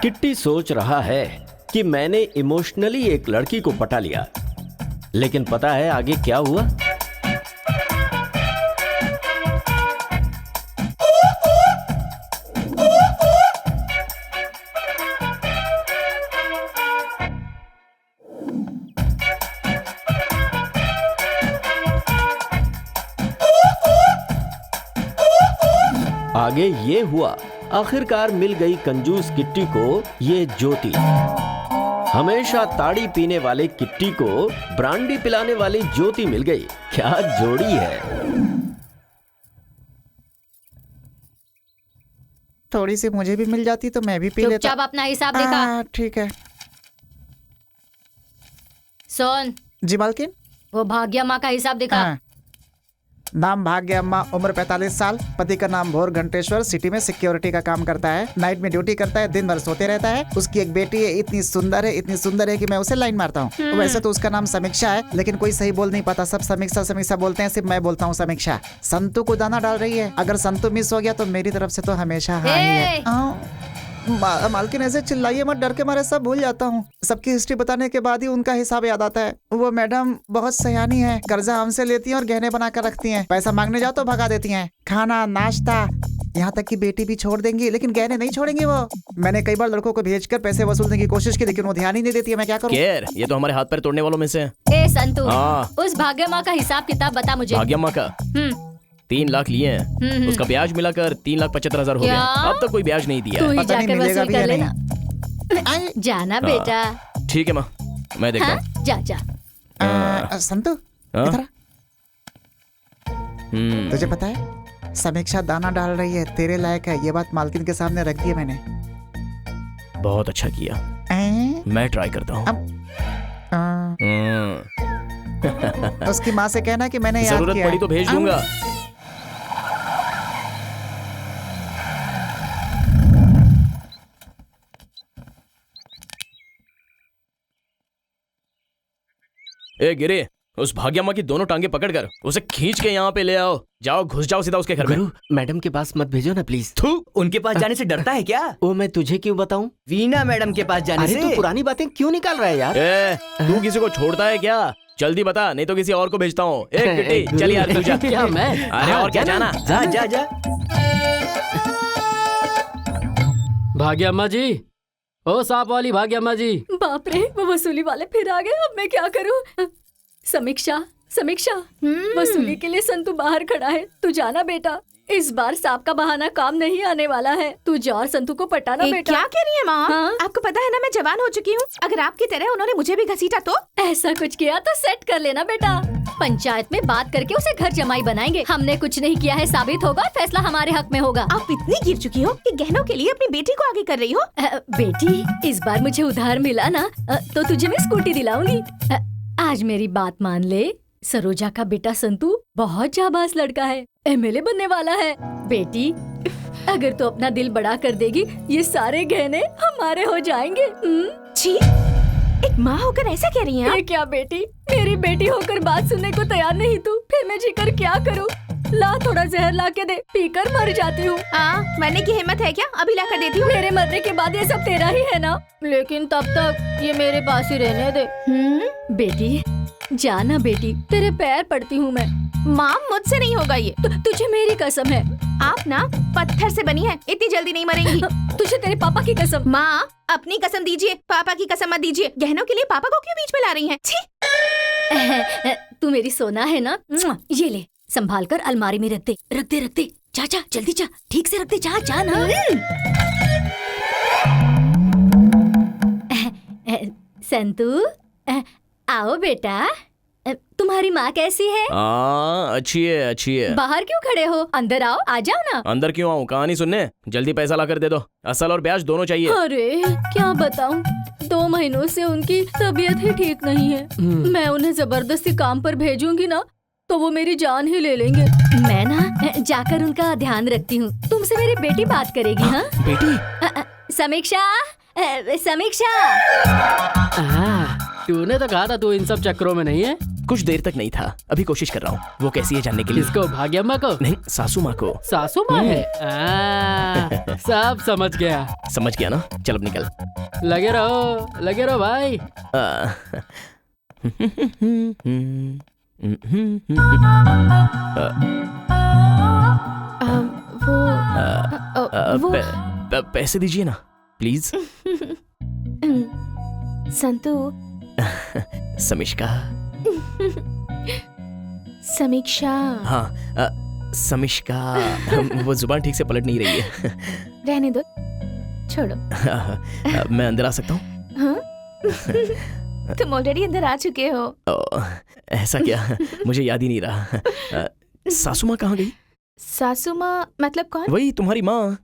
किट्टी सोच रहा है कि मैंने इमोशनली एक लड़की को पटा लिया, लेकिन पता है आगे क्या हुआ? आगे ये हुआ, आखिरकार मिल गई कंजूस किट्टी को ये ज्योति। हमेशा ताड़ी पीने वाले किट्टी को ब्रांडी पिलाने वाली ज्योति मिल गई। क्या जोड़ी है। थोड़ी सी मुझे भी मिल जाती तो मैं भी पी लेता। चुपचाप अपना हिसाब दिखा। ठीक है। सुन जी मालकिन। वो भाग्य माँ का हिसाब दिखा। नाम भाग्य अम्मा, उम्र 45 साल, पति का नाम भोर घंटेश्वर, सिटी में सिक्योरिटी का काम करता है, नाइट में ड्यूटी करता है, दिन भर सोते रहता है। उसकी एक बेटी है, इतनी सुंदर है कि मैं उसे लाइन मारता हूँ। वैसे तो उसका नाम समीक्षा है, लेकिन कोई सही बोल नहीं पाता, सब समीक्षा समीक्षा बोलते हैं, सिर्फ मैं बोलता हूँ समीक्षा। संतू को दाना डाल रही है, अगर संतू मिस हो गया तो मेरी तरफ से तो हमेशा हानि है। मालकिन ऐसे चिल्लाइए मत, डर के मारे सब भूल जाता हूँ। सबकी हिस्ट्री बताने के बाद ही उनका हिसाब याद आता है। वो मैडम बहुत सयानी है, कर्जा हमसे लेती हैं और गहने बना कर रखती हैं। पैसा मांगने जाओ तो भगा देती हैं। खाना नाश्ता, यहाँ तक कि बेटी भी छोड़ देंगी, लेकिन गहने नहीं छोड़ेंगी वो। मैंने कई बार लड़कों को भेजकर पैसे वसूलने की कोशिश की, लेकिन वो ध्यान ही नहीं देती है। मैं क्या करूँ? ये तो हमारे हाथ पैर तोड़ने वालों में से है। ए संतू, हाँ। उस भाग्य माँ का हिसाब किताब बता मुझे। भाग्य माँ का 3 लाख लिए हैं, उसका ब्याज मिलाकर 3,75,000 हो गया। अब तक कोई ब्याज नहीं दिया। तू ही पता नहीं जाकर मिलेगा वसूल भी कर या लेना। जाना बेटा। ठीक है माँ, मैं देखता हाँ, हूँ। जा। संतू इधर आ। तुझे पता है समीक्षा दाना डाल रही है, तेरे लायक है। ये बात मालकिन के सामने रख दी है मैंने। बहुत अच्छा किया, मैं ट्राई करता हूँ। उसकी माँ से कहना कि मैंने याद जरूरत किया पड़ी तो भेज दूंगा। ए गिरे, उस भाग्यम्मा की दोनों टांगे पकड़कर उसे खींच के यहाँ पे ले आओ। जाओ, घुस जाओ सीधा उसके घर में। गुरु, मैडम के पास मत भेजो ना प्लीज। थू, उनके पास जाने से डरता है क्या? वो मैं तुझे क्यों बताऊं? वीना मैडम के पास जाने अरे से। तू पुरानी बातें क्यों निकाल रहा है यार? ए, तू किसी को छोड़ता है क्या? जल्दी बता, नहीं तो किसी और को भेजता हूँ। ए किट्टी, चल यार तू जा। क्या मैं? अरे और क्या जाना? जा जा जा। भाग्य अम्मा जी, ओ सांप वाली भाग्य अम्मा जी। बाप रे, वो वसूली वाले फिर आ गए। अब मैं क्या करूं? समीक्षा, समीक्षा, वसूली के लिए संतू बाहर खड़ा है। तू जाना बेटा, इस बार सांप का बहाना काम नहीं आने वाला है। तू जा और संतू को पटाना बेटा। क्या कह रही है माँ? हाँ? आपको पता है ना मैं जवान हो चुकी हूँ। अगर आपकी तरह उन्होंने मुझे भी घसीटा तो? ऐसा कुछ किया तो सेट कर लेना बेटा। पंचायत में बात करके उसे घर जमाई बनाएंगे। हमने कुछ नहीं किया है साबित होगा, फैसला हमारे हक में होगा। आप इतनी गिर चुकी हो कि गहनों के लिए अपनी बेटी को आगे कर रही हो। बेटी, इस बार मुझे उधार मिला ना, तो तुझे मैं स्कूटी दिलाऊंगी। आज मेरी बात मान ले, सरोजा का बेटा संतू बहुत जाबाज लड़का है, एमएलए बनने वाला है। बेटी, अगर तू अपना दिल बड़ा कर देगी, ये सारे गहने हमारे हो जाएंगे। छी, एक माँ होकर ऐसा कह रही हैं? ये क्या बेटी, मेरी बेटी होकर बात सुनने को तैयार नहीं तू? फिर मैं जीकर क्या करूँ? ला थोड़ा जहर ला के दे, पीकर मर जाती हूँ। मरने की हिम्मत है क्या? अभी ला कर देती हूँ। मेरे मरने के बाद ये सब तेरा ही है ना, लेकिन तब तक ये मेरे पास ही रहने दे। बेटी जाना, बेटी तेरे पैर पड़ती हूँ मैं। माँ, मुझसे नहीं होगा ये। तुझे मेरी कसम है। आप ना पत्थर से बनी है, इतनी जल्दी नहीं मरेंगी। तुझे तेरे पापा की कसम। माँ, अपनी कसम दीजिए, पापा की कसम मत दीजिए। गहनों के लिए पापा को क्यों बीच में ला रही हैं? छी! तू मेरी सोना है ना, ये ले, संभाल कर अलमारी में रख दे, रख दे, रख दे। जा जा, जल्दी जा, ठीक से रख दे, जा जा ना। संतू, आओ बेटा। तुम्हारी माँ कैसी है? अच्छी है, अच्छी है। बाहर क्यों खड़े हो? अंदर आओ, आ जाओ ना। अंदर क्यों आऊँ? कहानी सुनने। जल्दी पैसा ला कर दे दो, असल और ब्याज दोनों चाहिए। अरे क्या बताऊँ, 2 महीनों से उनकी तबीयत ही ठीक नहीं है। मैं उन्हें जबरदस्ती काम पर भेजूंगी ना, तो वो मेरी जान ही ले लेंगे। मैं ना जाकर उनका ध्यान रखती हूँ। तुमसे मेरी बेटी बात करेगी। हाँ बेटी? समीक्षा, समीक्षा। तूने तो कहा था तू इन सब चक्करों में नहीं है। कुछ देर तक नहीं था, अभी कोशिश कर रहा हूँ। वो कैसी है जानने के लिए। किसको? भाग्यम्मा को? नहीं, सासू माँ को। सासू माँ है? सब समझ गया। समझ गया ना? चल अब निकल। लगे रहो भाई। पैसे दीजिए ना प्लीज। संतू। समीक्षा। समीक्षा। हाँ, समीक्षा। वो जुबान ठीक से पलट नहीं रही है। रहने दो, छोड़ो। मैं अंदर आ सकता हूँ? हाँ? तुम ऑलरेडी अंदर आ चुके हो। ऐसा क्या? मुझे याद ही नहीं रहा। सासू माँ कहाँ गई? सासू माँ मतलब कौन? वही तुम्हारी माँ।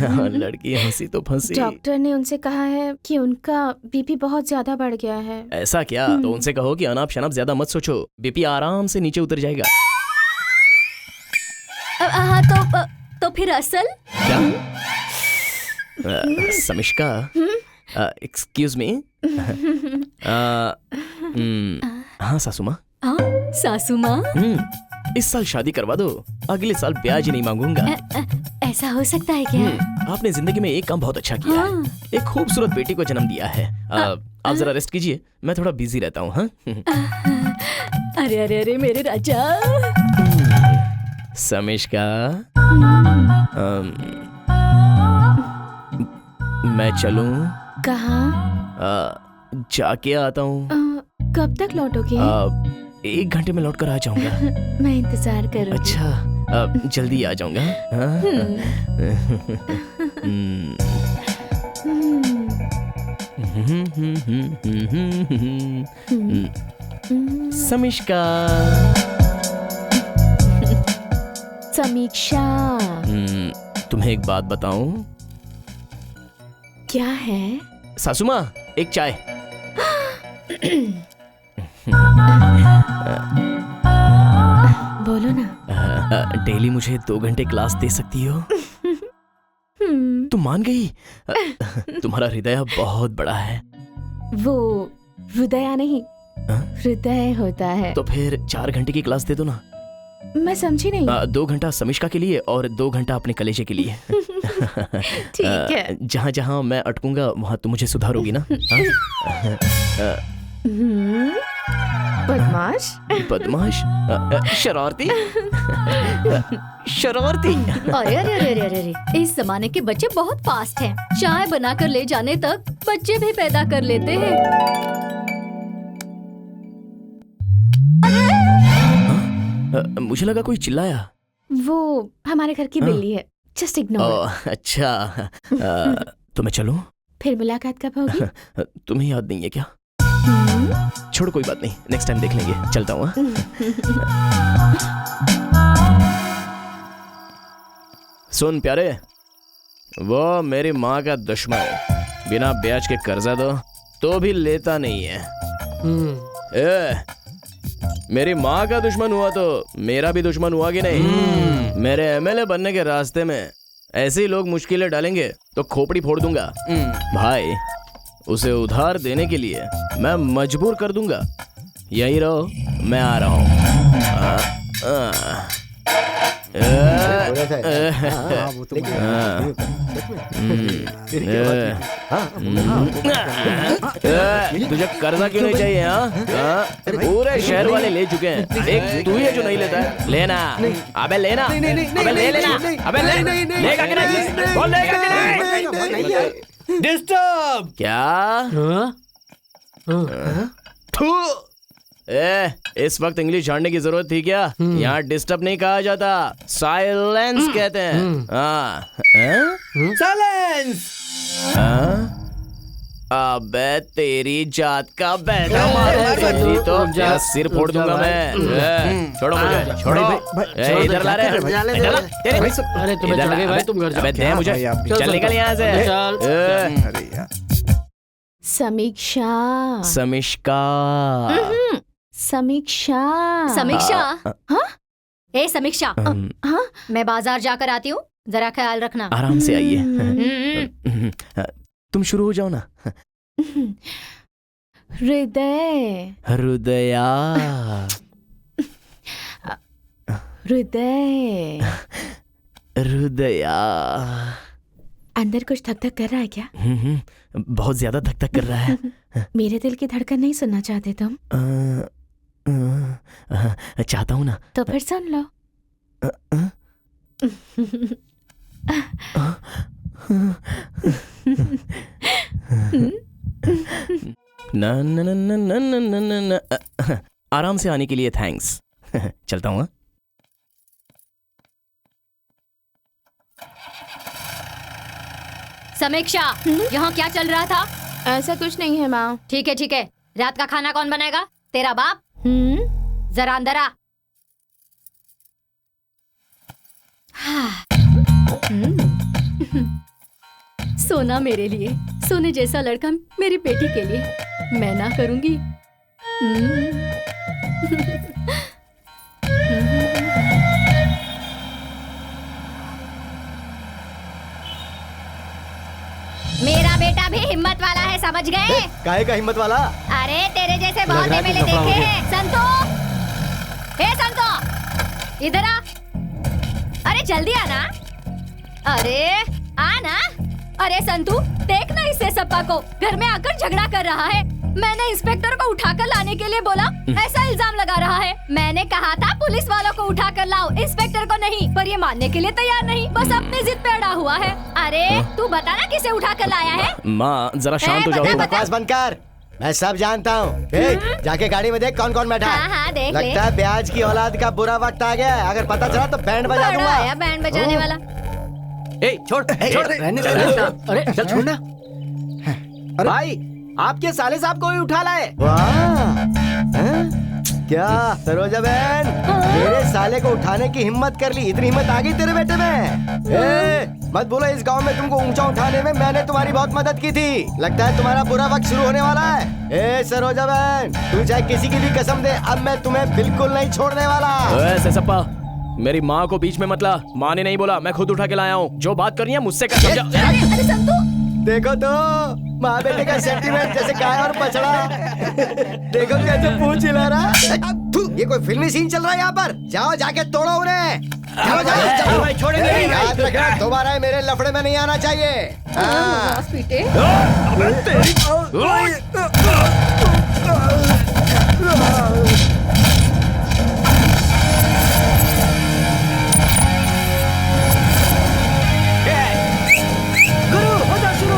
लड़की हंसी तो फंसी। डॉक्टर ने उनसे कहा है कि उनका बीपी बहुत ज्यादा बढ़ गया है। ऐसा क्या? तो उनसे कहो कि अनाप शनाप ज्यादा मत सोचो, बीपी आराम से नीचे उतर जाएगा। हाँ तो फिर असल? क्या? समिष्का, एक्सक्यूज मी। हाँ सासू माँ। सासू माँ, इस साल शादी करवा दो, अगले साल ब्याज ही नहीं मांगूंगा। ऐसा हो सकता है क्या? आपने जिंदगी में एक काम बहुत अच्छा किया है, एक खूबसूरत बेटी को जन्म दिया है। आप जरा रेस्ट कीजिए, मैं थोड़ा बिजी रहता हूँ। हाँ? अरे अरे अरे मेरे राजा। समिष्का, मैं चलूं? कहाँ? जाके आता हूँ। कब तक लौटोगे? 1 घंटे में लौट कर आ जाऊंगा। मैं इंतजार करूंगी। अच्छा, जल्दी आ जाऊंगा। समीक्षा। समीक्षा। तुम्हें एक बात बताऊं? क्या है? सासू माँ, एक चाय। बोलो ना। डेली मुझे 2 घंटे क्लास दे सकती हो? तुम मान गई? तुम्हारा हृदय बहुत बड़ा है। वो हृदय नहीं, हाँ? हृदय होता है। तो फिर 4 घंटे की क्लास दे दो ना। मैं समझी नहीं। 2 घंटा समिष्का के लिए और 2 घंटा अपने कलेजे के लिए। ठीक है। जहाँ जहाँ मैं अटकूंगा वहाँ तुम मुझे सुधारोगी ना? बदमाश, बदमाश, शरारती, शरारती। अरे अरे अरे अरे अरे, इस जमाने के बच्चे बहुत फास्ट हैं। चाय बनाकर ले जाने तक बच्चे भी पैदा कर लेते हैं। मुझे लगा कोई चिल्लाया। वो हमारे घर की बिल्ली है। Just ignore. अच्छा, तो मैं चलूं? फिर मुलाकात कब होगी? तुम्हें याद नहीं है क्या? छोड़, कोई बात नहीं, नेक्स्ट टाइम देख लेंगे। चलता हूँ। सुन प्यारे, वो मेरी माँ का दुश्मन, बिना ब्याज के कर्जा दो तो भी लेता नहीं है। मेरी माँ का दुश्मन हुआ तो मेरा भी दुश्मन हुआ कि नहीं? मेरे एमएलए बनने के रास्ते में ऐसे ही लोग मुश्किलें डालेंगे तो खोपड़ी फोड़ दूंगा। भाई, उसे उधार देने के लिए मैं मजबूर कर दूंगा। यही रहो, मैं आ रहा हूँ। तुझे कर्जा क्यों नहीं चाहिए? पूरे शहर वाले ले चुके हैं, एक तू ही है जो नहीं लेता है। लेना, अबे लेना, अबे ले लेना, अबे लेगा कि नहीं? बोल लेगा कि नहीं? डिस्टर्ब क्या? इस वक्त इंग्लिश जानने की जरूरत थी क्या? यहाँ डिस्टर्ब नहीं कहा जाता, साइलेंस कहते हैं। साइलेंस। अबे तेरी जात का बैठा मारूंगा तो क्या सिर फोड़ दूंगा मैं। छोड़ो मुझे, छोड़ो। इधर ला रहे। अरे तुम्हें चल गई भाई, तुम घर जाओ। दे मुझे, चल निकल यहाँ से। समीक्षा, समिष्का, समीक्षा, समीक्षा। हाँ? ए समीक्षा, हाँ? मैं बाजार जाकर आती हूँ, जरा ख्याल रखना। आराम से आइए। तुम शुरू हो जाओ ना। हृदय, हृदया, हृदय, हृदया। अंदर कुछ धक धक कर रहा है क्या? बहुत ज्यादा धक धक कर रहा है। मेरे दिल की धड़कन नहीं सुनना चाहते तुम? चाहता हूँ ना। तो फिर सुन लो। ना ना ना ना ना ना ना ना। आराम से आने के लिए थैंक्स। चलता हूँ। समीक्षा, यहाँ क्या चल रहा था? ऐसा कुछ नहीं है माँ। ठीक है ठीक है, रात का खाना कौन बनाएगा? तेरा बाप? जरा अंदर आ। सोना मेरे लिए, सोने जैसा लड़का मेरी बेटी के लिए मैं ना करूंगी। मेरा बेटा भी हिम्मत वाला है, समझ गए? काहे का हिम्मत वाला? अरे तेरे जैसे बहुत एमएलए देखे हैं। संतो, हे संतो, इधर आ। अरे जल्दी आना। अरे आना। अरे संतू, देख ना इस सप्पा को, घर में आकर झगड़ा कर रहा है। मैंने इंस्पेक्टर को उठाकर लाने के लिए बोला, ऐसा इल्जाम लगा रहा है। मैंने कहा था पुलिस वालों को उठाकर लाओ, इंस्पेक्टर को नहीं, पर ये मानने के लिए तैयार नहीं, बस अपनी जिद पे अड़ा हुआ है। अरे तू बता ना किसे उठाकर लाया है? माँ जरा शांत हो जाओ। बकवास बंद कर, मैं सब जानता हूँ। जाके गाड़ी में देख कौन कौन बैठा है। हाँ, देख ले। लगता है ब्याज की औलाद का बुरा वक्त आ गया है। अगर पता चला तो बैंड बजा दूंगा। आया बैंड बजाने वाला। छोड़ रहने दे। अरे चल छोड़ना। भाई, आपके साले साहब को ही उठा लाए। क्या सरोजा बहन, मेरे साले को उठाने की हिम्मत कर ली? इतनी हिम्मत आ गई तेरे बेटे में? मत बोलो इस गांव में तुमको ऊंचा उठाने में मैंने तुम्हारी बहुत मदद की थी। लगता है तुम्हारा बुरा वक्त शुरू होने वाला है। सरोजा बहन, तू चाहे किसी की भी कसम दे, अब मैं तुम्हें बिल्कुल नहीं छोड़ने वाला। सप्पा, मेरी माँ को बीच में मत ला। माँ ने नहीं बोला, मैं खुद उठा के लाया हूँ। जो बात करनी है मुझसे कर समझा। अरे संतू, देखो तो माँ बेटे का सेंटीमेंट जैसे गाय और बछड़ा। देखो कैसे पूंछ हिला रहा। ये कोई फिल्मी सीन चल रहा है यहाँ पर। जाओ जाके तोड़ो उन्हें। जाओ जाओ भाई, छोड़ेंगे नहीं। याद रखना दोबारा मेरे लफड़े में नहीं आना चाहिए। हाँ। पीटे। गुरु हो जाओ शुरू।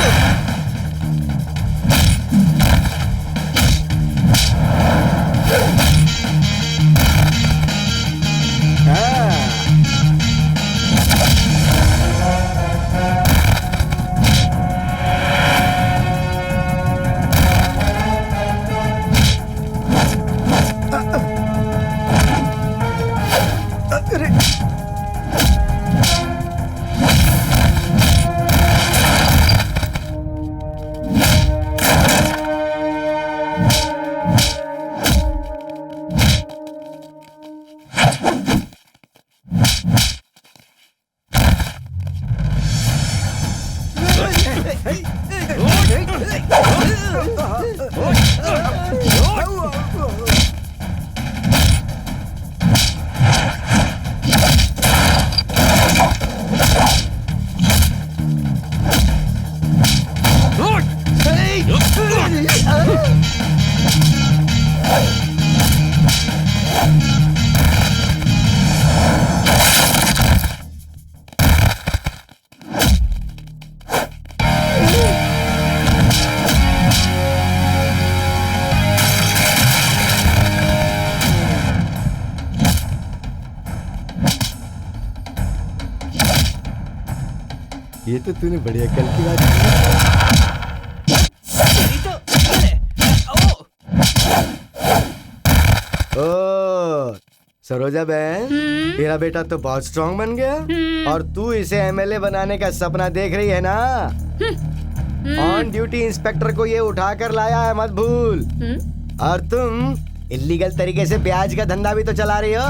ये तो तूने बढ़िया कल की बात की। ओ सरोजा बहन, तेरा बेटा तो बहुत स्ट्रांग बन गया और तू इसे एमएलए बनाने का सपना देख रही है ना। ऑन ड्यूटी इंस्पेक्टर को ये उठा कर लाया है, मत भूल। और तुम इलीगल तरीके से ब्याज का धंधा भी तो चला रही हो।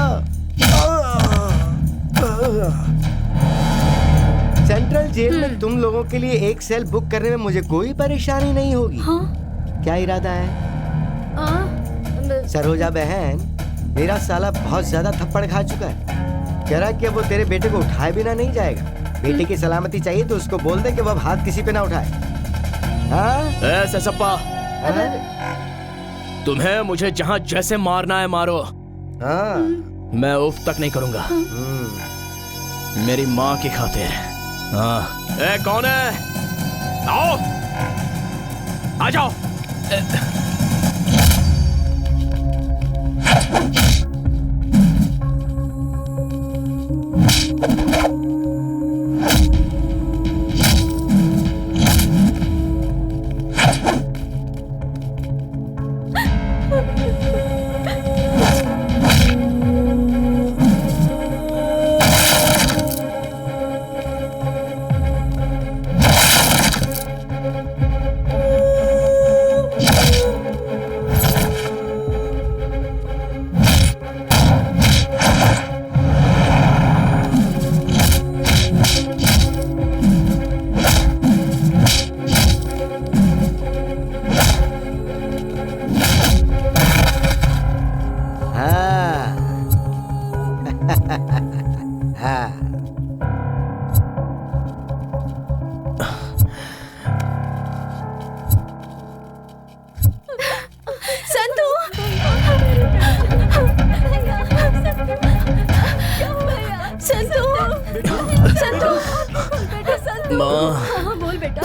सेंट्रल जेल में तुम लोगों के लिए एक सेल बुक करने में मुझे कोई परेशानी नहीं होगी। क्या इरादा है? सरोजा बहन, मेरा साला बहुत ज्यादा थप्पड़ खा चुका है। कह रहा कि अब वो तेरे बेटे को उठाए बिना नहीं जाएगा। बेटे की सलामती चाहिए तो उसको बोल दे कि वो अब हाथ किसी पे ना उठाए। ऐसे सप्पा, तुम्हें मुझे जहाँ जैसे मारना है मारो। मैं उफ तक नहीं करूंगा, मेरी माँ की खातिर। हाँ, कौन है? आओ, आ जाओ।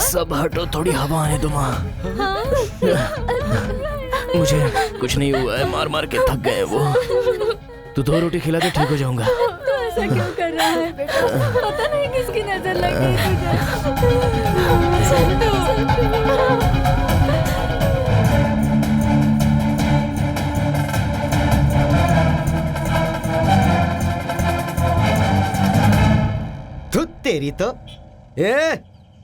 सब हटो, थोड़ी हवा आने दो माँ। मुझे कुछ नहीं हुआ है, मार मार के थक गए हैं वो। तू 2 रोटी खिला दे, ठीक हो जाऊंगा। तू ऐसा क्यों कर रहा है बेटा? पता नहीं किसकी नजर लग गई तुझे। तेरी तो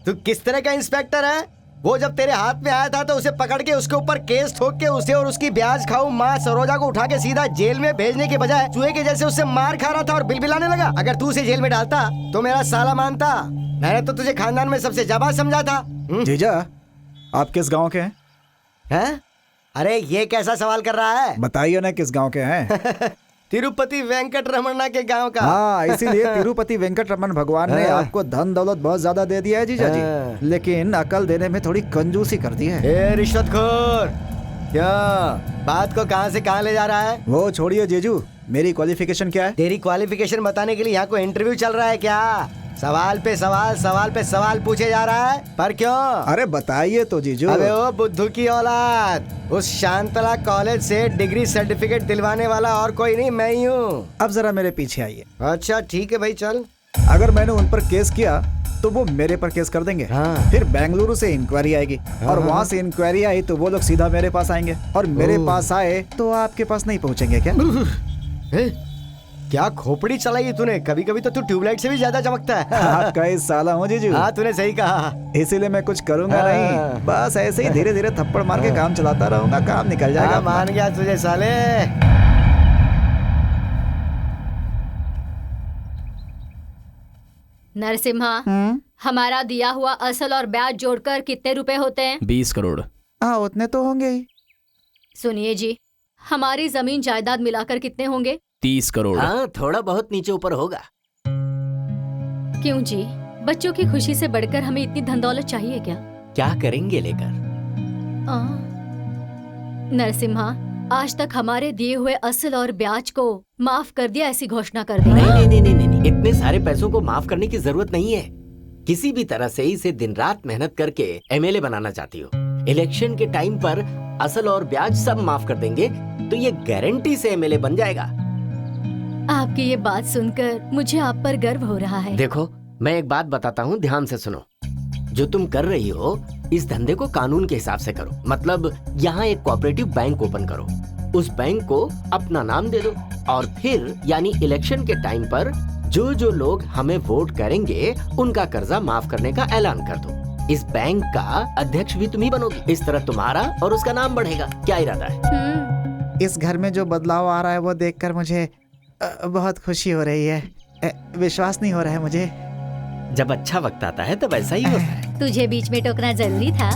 तू किस तरह का इंस्पेक्टर है? वो जब तेरे हाथ में आया था तो उसे पकड़ के उसके ऊपर केस ठोक के उसे और उसकी ब्याज खाऊ माँ सरोजा को उठा के सीधा जेल में भेजने के बजाय चूहे के जैसे उससे मार खा रहा था और बिलबिलाने लगा। अगर तू उसे जेल में डालता तो मेरा साला मानता। मैंने तो तुझे खानदान में सबसे जाबाज समझा था। जीजा, आप किस गांव के हैं? अरे ये कैसा सवाल कर रहा है? बताइए ना किस गांव के हैं। तिरुपति वेंकट रमन्ना के गांव का। हाँ, इसीलिए तिरुपति वेंकट रमन भगवान ने आपको धन दौलत बहुत ज्यादा दे दिया है जीजा जी, लेकिन अकल देने में थोड़ी कंजूसी कर दी है। ए रिश्वतखोर, क्या बात को कहां से कहां ले जा रहा है? वो छोड़िए जीजू, मेरी क्वालिफिकेशन क्या है? तेरी क्वालिफिकेशन बताने के लिए यहाँ कोई इंटरव्यू चल रहा है क्या? सवाल पे सवाल पूछे जा रहा है, पर क्यों? अरे बताइए तो जीजू। अबे ओ बुद्धू की औलाद, उस शांतला कॉलेज से डिग्री सर्टिफिकेट दिलवाने वाला और कोई नहीं, मैं ही हूँ। अब जरा मेरे पीछे आइए। अच्छा ठीक है भाई, चल। अगर मैंने उन पर केस किया तो वो मेरे पर केस कर देंगे। हाँ। फिर बेंगलुरु से इंक्वायरी आएगी और वहाँ से इंक्वायरी आई तो वो लोग सीधा मेरे पास आएंगे और मेरे पास आए तो आपके पास नहीं पहुँचेंगे क्या? क्या खोपड़ी चलाई तूने? कभी कभी तो तू ट्यूबलाइट से भी ज्यादा चमकता है। आपका इस साला हूँ जीजू। हाँ तूने सही कहा। इसीलिए मैं कुछ करूंगा नहीं, बस ऐसे ही धीरे धीरे थप्पड़ मार के काम चलाता रहूंगा, काम निकल जाएगा। हाँ, मान गया तुझे साले। नरसिम्हा, हमारा दिया हुआ असल और ब्याज जोड़कर कितने रुपए होते हैं? 20 करोड़। हाँ उतने तो होंगे ही। सुनिए जी, हमारी जमीन जायदाद मिलाकर कितने होंगे? 30 करोड़। हाँ, थोड़ा बहुत नीचे ऊपर होगा। क्यों जी, बच्चों की खुशी से बढ़कर हमें इतनी धन दौलत चाहिए क्या? क्या करेंगे लेकर? नरसिम्हा, आज तक हमारे दिए हुए असल और ब्याज को माफ कर दिया ऐसी घोषणा कर दी। नहीं, इतने सारे पैसों को माफ करने की जरूरत नहीं है। किसी भी तरह से इसे दिन रात मेहनत करके एमएलए बनाना चाहती हो। इलेक्शन के टाइम पर असल और ब्याज सब माफ कर देंगे तो ये गारंटी से एमएलए बन जाएगा। आपकी ये बात सुनकर मुझे आप पर गर्व हो रहा है। देखो, मैं एक बात बताता हूँ, ध्यान से सुनो। जो तुम कर रही हो इस धंधे को कानून के हिसाब से करो। मतलब यहाँ एक कोऑपरेटिव बैंक ओपन करो, उस बैंक को अपना नाम दे दो और फिर यानी इलेक्शन के टाइम पर जो जो लोग हमें वोट करेंगे उनका कर्जा माफ करने का ऐलान कर दो। इस बैंक का अध्यक्ष भी तुम ही बनोगी। इस तरह तुम्हारा और उसका नाम बढ़ेगा। क्या इरादा है? इस घर में जो बदलाव आ रहा है वो देखकर मुझे बहुत खुशी हो रही है। विश्वास नहीं हो रहा है मुझे। जब अच्छा वक्त आता है तब ऐसा ही होता है। तुझे बीच में टोकना जरूरी था।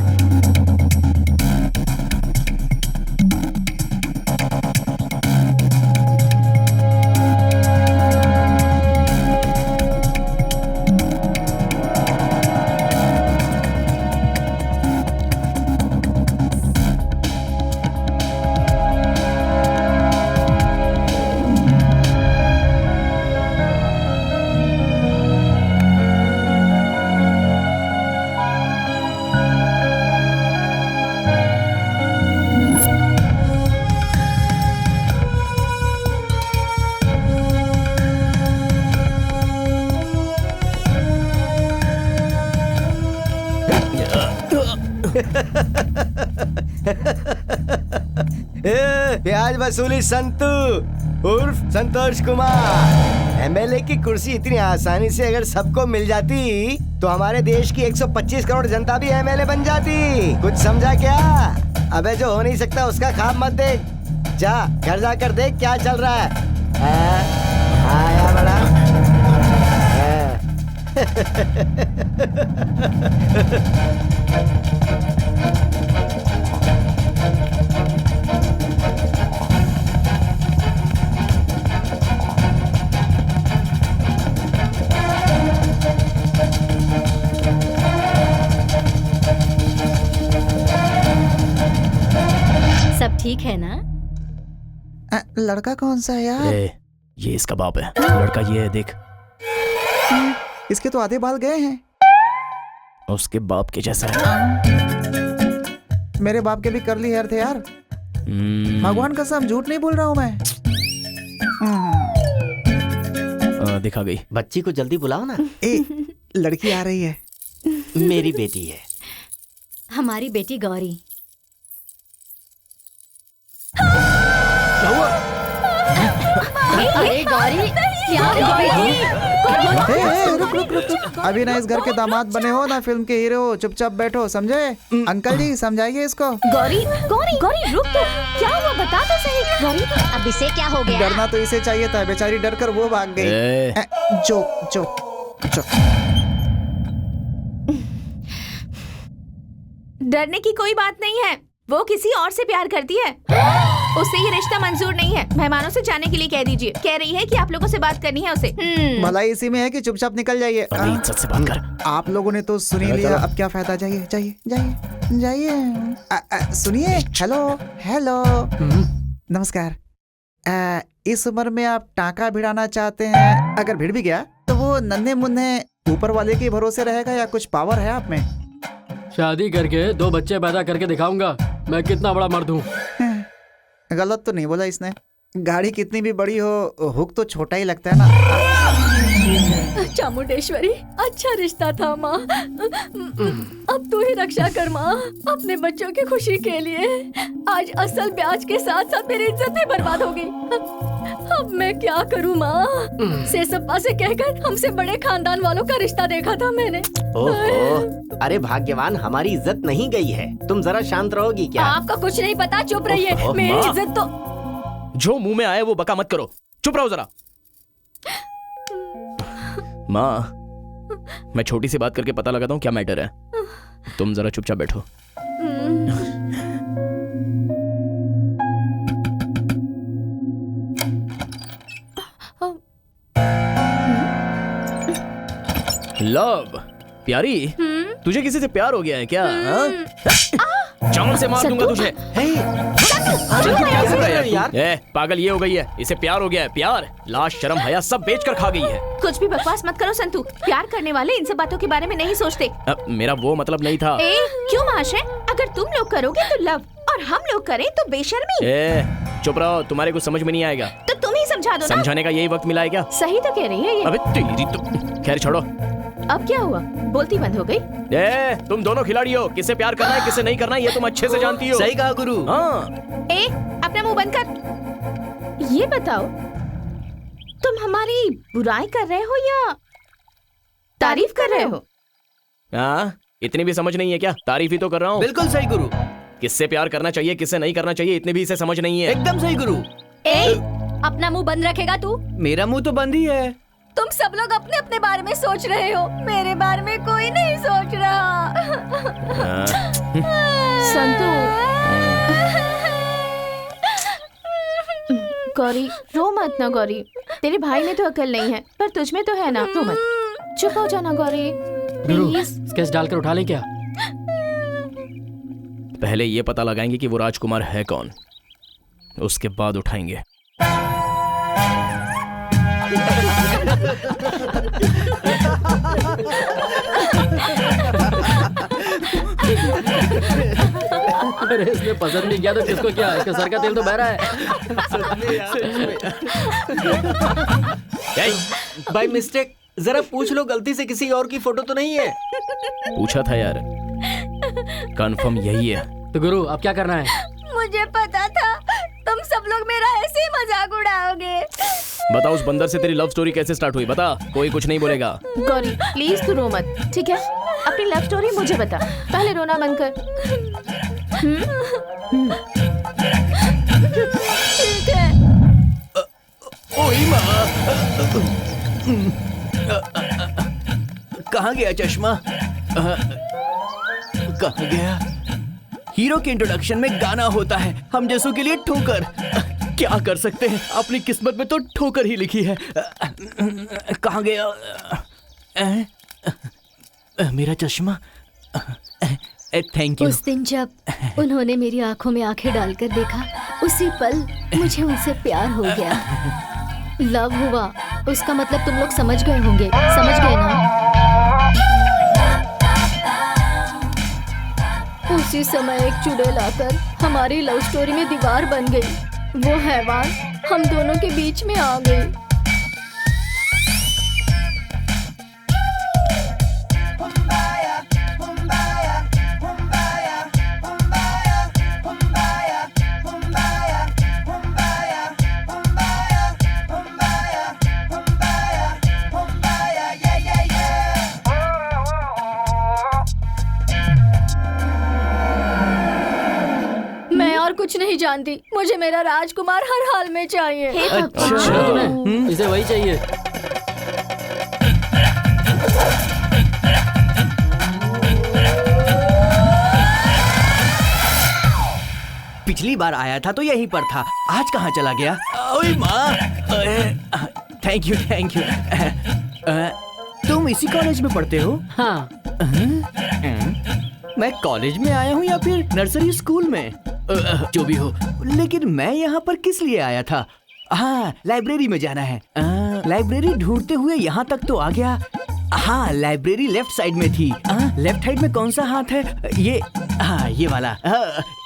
ब्याज वसूली संतू उर्फ संतोष कुमार। एमएलए की कुर्सी इतनी आसानी से अगर सबको मिल जाती तो हमारे देश की 125 करोड़ जनता भी एमएलए बन जाती। कुछ समझा क्या? अबे जो हो नहीं सकता उसका ख्वाब मत देख। जा घर जाकर देख क्या चल रहा है। आया बड़ा। सब ठीक है ना? लड़का कौन सा है यार? ये इसका बाप है। लड़का ये है, देख। इसके तो आधे बाल गए हैं। उसके बाप के जैसा है। मेरे बाप के भी कर्ली हेयर थे यार। भगवान कसम झूठ नहीं बोल रहा हूँ मैं। दिखा गई। बच्ची को जल्दी बुलाओ ना। लड़की आ रही है। मेरी बेटी है। हमारी बेटी गौरी। क्या हुआ? अरे गौरी क्या हुआ बेटी? रुक रुक रुक रुक। अभी ना इस घर के दामाद बने हो ना फिल्म के हीरो हो, चुपचाप बैठो, समझे? अंकल जी समझाइए इसको। गौरी गौरी गौरी रुक तो, क्या हुआ बता तो सही। गौरी अब इसे क्या हो गया? डरना तो इसे चाहिए था, बेचारी डर कर वो भाग गई। जो जो जो डरने की कोई बात नहीं है, वो किसी और से प्यार करती है, उसे ये रिश्ता मंजूर नहीं है। मेहमानों से जाने के लिए कह दीजिए। कह रही है कि आप लोगों से बात करनी है उसे। भलाई इसी में है कि चुपचाप निकल जाइए। इज्जत से बात कर। आप लोगों ने तो सुन ही लिया, अब क्या फायदा? जाइए जाइए जाइए जाइए। सुनिए, हेलो हेलो, नमस्कार। इस उम्र में आप टाका भिड़ाना चाहते हैं? अगर भिड़ भी गया तो वो नन्हे मुन्ने ऊपर वाले के भरोसे रहेगा या कुछ पावर है आप में? शादी करके 2 बच्चे पैदा करके दिखाऊंगा मैं कितना बड़ा मर्द हूँ। गलत तो नहीं बोला इसने। गाड़ी कितनी भी बड़ी हो, हुक तो छोटा ही लगता है ना। चामुंडेश्वरी, अच्छा रिश्ता था माँ। अब तू ही रक्षा कर माँ, अपने बच्चों की खुशी के लिए। आज असल ब्याज के साथ साथ मेरी इज्जत भी बर्बाद हो गई। अब मैं क्या करूँ माँ? सेसप्पा से कहकर हमसे बड़े खानदान वालों का रिश्ता देखा था मैंने। ओहो, अरे भाग्यवान, हमारी इज्जत नहीं गई है। तुम जरा शांत रहोगी क्या? आपका कुछ नहीं पता, चुप रहिए। मेरी इज्जत तो जो मुंह में आए वो बका मत करो, चुप रहो जरा। माँ, मैं छोटी सी बात करके पता लगाता हूँ क्या मैटर है। तुम जरा चुपचाप बैठो। लव, प्यारी, तुझे किसी से प्यार हो गया है क्या? जान से मार दूंगा तुझे। क्या कर रहा है यार? पागल ये हो गई है, इसे प्यार हो गया है। प्यार, लाश, शर्म, हया सब बेच कर खा गई है। कुछ भी बकवास मत करो संतू। प्यार करने वाले इन सब बातों के बारे में नहीं सोचते। मेरा वो मतलब नहीं था। क्यों महाशय? अगर तुम लोग करोगे तो लव, और हम लोग करें तो बेशर्मी। चुप रहो, तुम्हारे कुछ समझ में नहीं आएगा तो तुम ही समझा दो ना। समझाने का यही वक्त मिला है क्या? सही तो कह रही है ये। अबे तेरी तो खैर छोड़ो। अब क्या हुआ? बोलती बंद हो गई? तुम दोनों खिलाड़ी हो, किसे प्यार करना है किसे नहीं करना है ये तुम अच्छे से जानती हो। सही कहा गुरु। हाँ। अपना मुंह बंद कर। ये बताओ, तुम हमारी बुराई कर रहे हो या तारीफ कर रहे हो? इतनी भी समझ नहीं है क्या? तारीफ ही तो कर रहा हूँ। बिल्कुल सही गुरु। किससे प्यार करना चाहिए किससे नहीं करना चाहिए इतने भी इसे समझ नहीं है। एकदम सही गुरु। अपना मुंह बंद रखेगा तू? मेरा मुंह तो बंद ही है। तुम सब लोग अपने अपने बारे में सोच रहे हो, मेरे बारे में कोई नहीं सोच रहा। संतू, गौरी रो मत ना गौरी। तेरे भाई में तो अकल नहीं है पर तुझ में तो है ना। रो मत, चुप हो जाना गौरी गुरु, प्लीज। स्केच डालकर उठा लें क्या? पहले ये पता लगाएंगे कि वो राजकुमार है कौन, उसके बाद उठाएंगे। अरे इसने पसंद नहीं किया तो किसको क्या? इसका सर का तेल तो बह रहा है। बाय मिस्टेक जरा पूछ लो, गलती से किसी और की फोटो तो नहीं है? पूछा था यार, कंफर्म यही है। तो गुरु अब क्या करना है? मुझे पता था तुम सब लोग मेरा ऐसे ही मजाक उड़ाओगे। बता उस बंदर से तेरी लव स्टोरी कैसे स्टार्ट हुई? बता, कोई कुछ नहीं बोलेगा। गौरी प्लीज तू रो मत, ठीक है? अपनी लव स्टोरी मुझे बता, पहले रोना बंद कर। ठीक है। ओए माँ, कहाँ गया चश्मा? कहाँ गया? हीरो के इंट्रोडक्शन में गाना होता है, हम जैसों के लिए ठोकर। क्या कर सकते हैं, अपनी किस्मत में तो ठोकर ही लिखी है। कहाँ गया मेरा चश्मा? Thank you. उस दिन जब उन्होंने मेरी आंखों में आंखें डालकर देखा, उसी पल मुझे उनसे प्यार हो गया। लव हुआ, उसका मतलब तुम लोग समझ गए होंगे। समझ गए ना? उसी समय एक चुड़ैल आकर हमारी लव स्टोरी में दीवार बन गई। वो हैवान हम दोनों के बीच में आ गई। जानती, मुझे मेरा राजकुमार हर हाल में चाहिए। अच्छा तुम्हें इसे वही चाहिए। पिछली बार आया था तो यहीं पर था, आज कहाँ चला गया? ओए माँ, थैंक यू थैंक यू। तुम इसी कॉलेज में पढ़ते हो? हाँ। मैं कॉलेज में आया हूँ या फिर नर्सरी स्कूल में? जो भी हो, लेकिन मैं यहाँ पर किस लिए आया था? हाँ, लाइब्रेरी में जाना है। लाइब्रेरी ढूंढते हुए यहाँ तक तो आ गया। हाँ, लाइब्रेरी लेफ्ट साइड में थी। लेफ्ट साइड में कौन सा हाथ है? ये, हाँ ये वाला।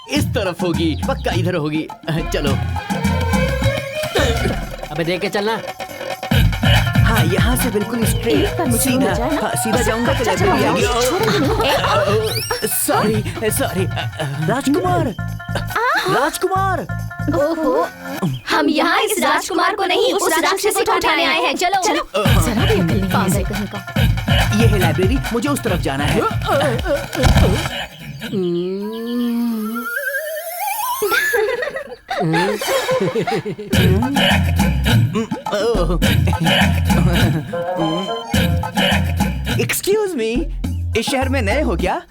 इस तरफ होगी, पक्का इधर होगी। चलो। अबे देख के चलना। हाँ, यहाँ से बिल्कुल स्ट्रेट सीधा। हाँ, सीधा जाऊंगा तो लाइब्रेरी आएगी। Sorry sorry. राजकुमार, राजकुमार। ओहो, हम यहाँ इस राजकुमार को नहीं, उस राक्षसी को उठाने आए हैं। चलो चलो। जरा भी अकल नहीं पागल कहीं का। ये है लाइब्रेरी, मुझे उस तरफ जाना है। एक्सक्यूज मी, इस शहर में नए हो क्या?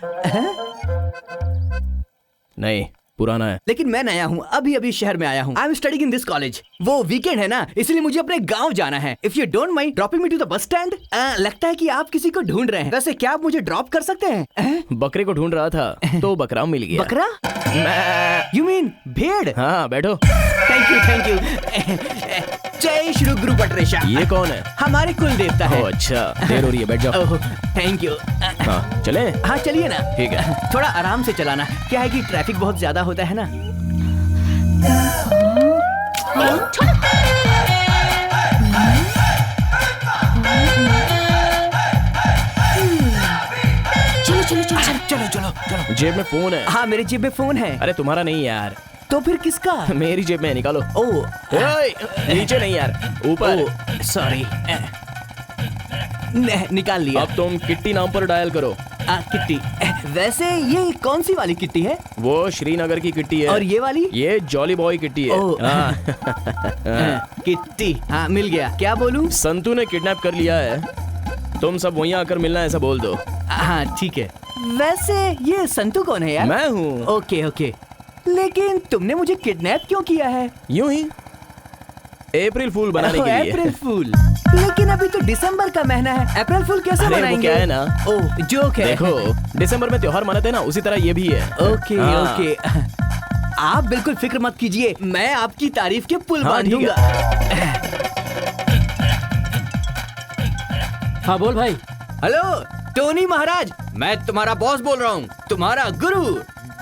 नहीं, पुराना है। लेकिन मैं नया हूँ, अभी अभी शहर में आया हूँ। I am studying in this college. वो वीकेंड है ना, इसलिए मुझे अपने गांव जाना है। If you don't mind dropping me to the bus stand. लगता है कि आप किसी को ढूंढ रहे हैं। वैसे क्या आप मुझे ड्रॉप कर सकते हैं? बकरे को ढूंढ रहा था तो बकरा मिल गया। बकरा? यू मीन भेड़? हाँ, बैठो। Thank you thank you. जय श्री गुरु पटरेशा। ये कौन है? हमारे कुल देवता है। अच्छा, देर हो रही है, बैठ जाओ। Thank you. हाँ, चले? हाँ चलिए ना। ठीक है। थोड़ा आराम से चलाना, क्या है कि ट्रैफिक बहुत ज्यादा होता है ना। चलो चलो चलो चलो चलो चलो। जेब में फोन है। हाँ, मेरी जेब में फोन है। अरे तुम्हारा नहीं यार। तो फिर किसका? मेरी जेब में है, निकालो। ओह, नीचे नहीं यार, ऊपर। सॉरी, निकाल लिया। अब तुम किट्टी नाम पर डायल करो। किट्टी। वैसे ये कौन सी वाली किट्टी है? वो श्रीनगर की किट्टी है। और ये वाली? ये जॉली बॉय किट्टी है। किट्टी। हाँ, मिल गया। क्या बोलूं? संतू ने किडनैप कर लिया है, तुम सब वहीं आकर मिलना है, ऐसा बोल दो। हाँ ठीक है। वैसे ये संतू कौन है यार? मैं हूँ। ओके ओके, लेकिन तुमने मुझे किडनैप क्यों किया है? यूं ही, अप्रैल फूल बनाने के लिए। अप्रैल फूल? लेकिन अभी तो दिसंबर का महीना है, अप्रैल फूल कैसे मनाएंगे? क्या है ना, ओह जोक है। देखो, दिसंबर में त्योहार मनाते हैं ना, उसी तरह ये भी है। ओके ओके, आप बिल्कुल फिक्र मत कीजिए, मैं आपकी तारीफ के पुल बांध दूंगा। हाँ बोल भाई। हेलो टोनी महाराज, मैं तुम्हारा बॉस बोल रहा हूँ, तुम्हारा गुरु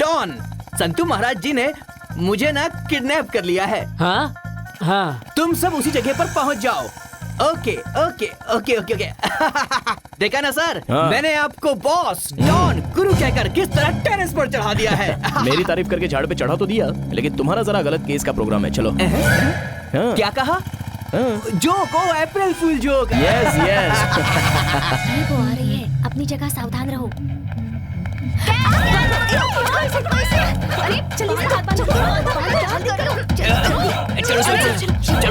डॉन। संतू महाराज जी ने मुझे ना किडनैप कर लिया है। हाँ हाँ, तुम सब उसी जगह पर पहुंच जाओ। Okay okay okay okay okay. देखा ना सर, हाँ। मैंने आपको बॉस डॉन गुरु कहकर किस तरह टेरेस पर चढ़ा दिया है। मेरी तारीफ करके झाड़ पे चढ़ा तो दिया, लेकिन तुम्हारा जरा गलत केस का प्रोग्राम है। चलो। हाँ। क्या कहा? जोक, ओ अप्रैल फूल जोक। Yes yes. वो आ रही है, अपनी जगह सावधान रहो। अरे जल्दी से हाथ बांधो। चलो चलो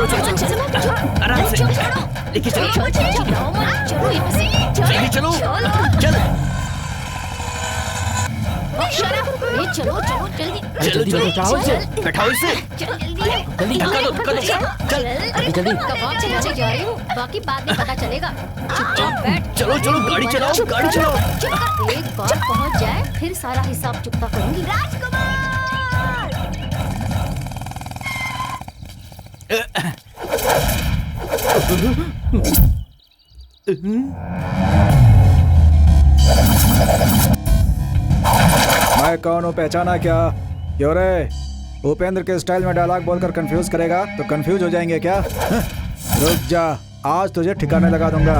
चलो चलो, आराम से लेके चलो चलो चलो चलो जल्दी चलो चलो चाहो से बैठाओ इसे। जल्दी धक्का दो चल। जल्दी। कबाब चलाने जा रही हूँ, बाकी बाद में पता चलेगा। चुपचाप बैठ। चलो चलो गाड़ी चलाओ गाड़ी चलाओ। एक बार पहुँच जाए फिर सारा हिसाब चुकता करूंगी। राजकुमार मैं कौन हूँ, पहचाना क्या? क्यों रे, उपेंद्र के स्टाइल में डायलॉग बोलकर कंफ्यूज करेगा तो कंफ्यूज हो जाएंगे क्या? रुक जा, आज तुझे ठिकाने लगा दूंगा।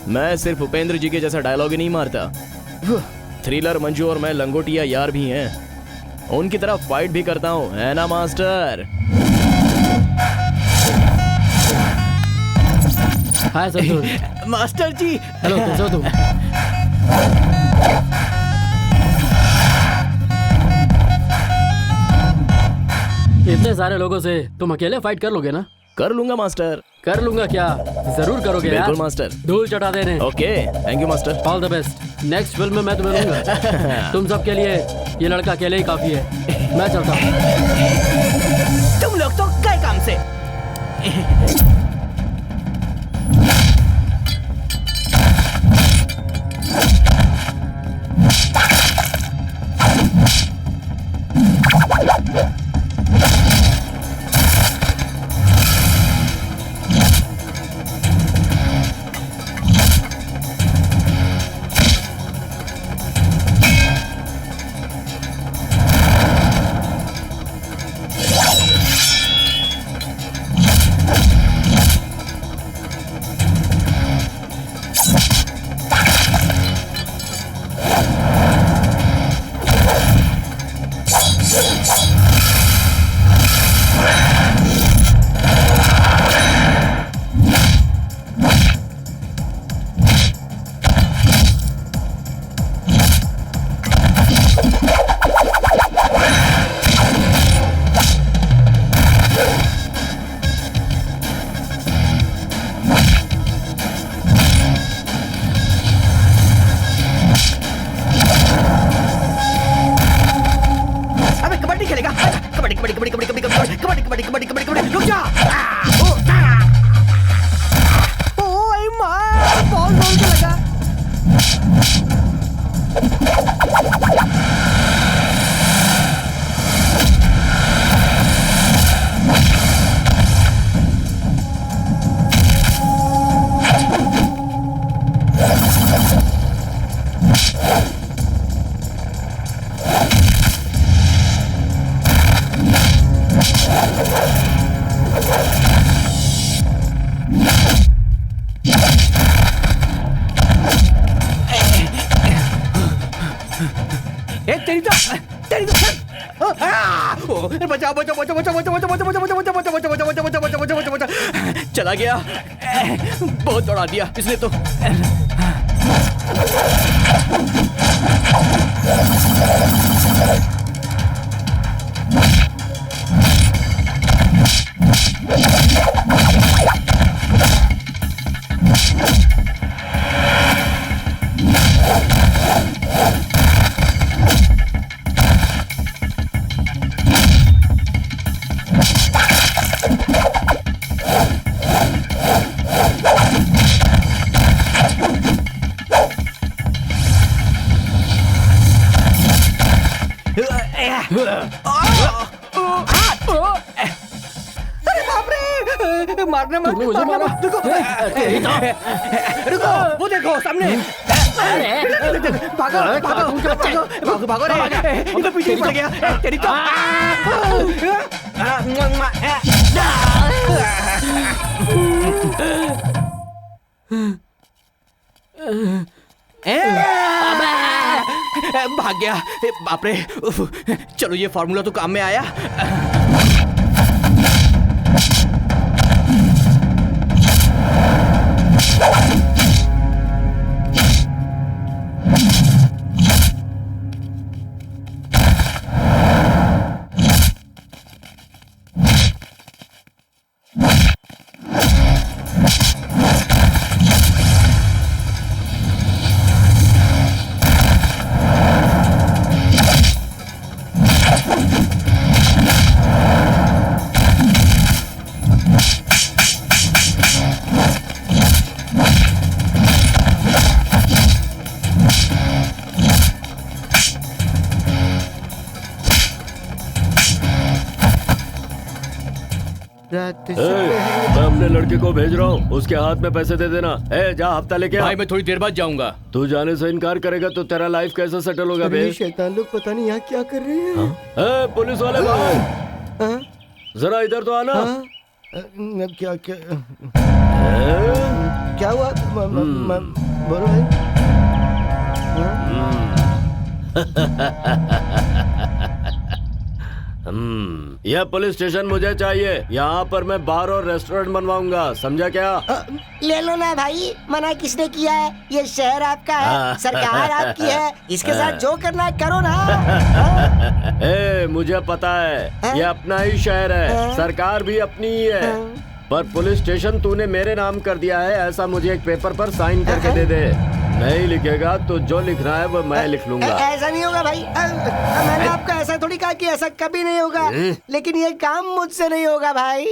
मैं सिर्फ उपेंद्र जी के जैसा डायलॉग ही नहीं मारता, थ्रिलर मंजू और मैं लंगोटिया यार भी हैं, उनकी तरफ फाइट भी करता हूँ, है ना मास्टर? हाय संतोष। मास्टर जी। हेलो, कैसे हो तुम? इतने सारे लोगों से तुम अकेले फाइट कर लोगे ना? कर लूंगा मास्टर। कर लूंगा क्या? जरूर करोगे यार। बिल्कुल मास्टर। धूल चटा देने। Okay, thank you master. All the best. Next film में मैं तुम्हें लूंगा। तुम सबके लिए ये लड़का अकेले ही काफी है। मैं चलता हूँ। तुम लोग तो गए काम से। चला गया। बहुत दौड़ा दिया इसने तो। मारने मत, मारने मत। रुको, रुको, वो देखो सामने। भागो, भागो, भागो, भागो रे। ये तो पीछे पड़ गया। तेरी तो। भाग गया। बाप रे। चलो ये फार्मूला तो काम में आया। मैं अपने लड़के को भेज रहा हूँ, उसके हाथ में पैसे दे देना। जा हफ्ता लेके आ। भाई मैं थोड़ी देर बाद जाऊंगा। तू जाने से इनकार करेगा तो तेरा लाइफ कैसे सेटल होगा बे? शैतान लोग पता नहीं यहाँ क्या कर रहे हैं। पुलिस वाले भाई जरा इधर तो आना। क्या क्या क्या हुआ? बोलो भाई। यह पुलिस स्टेशन मुझे चाहिए। यहाँ पर मैं बार और रेस्टोरेंट बनवाऊंगा, समझा क्या? ले लो ना भाई, मना किसने किया है? ये शहर आपका है, सरकार आपकी है, इसके साथ जो करना है करो ना। ए, मुझे पता है, ये अपना ही शहर है, सरकार भी अपनी ही है, पर पुलिस स्टेशन तूने मेरे नाम कर दिया है, ऐसा मुझे एक पेपर पर साइन करके दे दे। नहीं लिखेगा तो जो लिखना है वो मैं लिख लूंगा। ऐसा नहीं होगा भाई, मैंने आपको ऐसा थोड़ी कहा कि ऐसा कभी नहीं होगा, लेकिन ये काम मुझसे नहीं होगा भाई।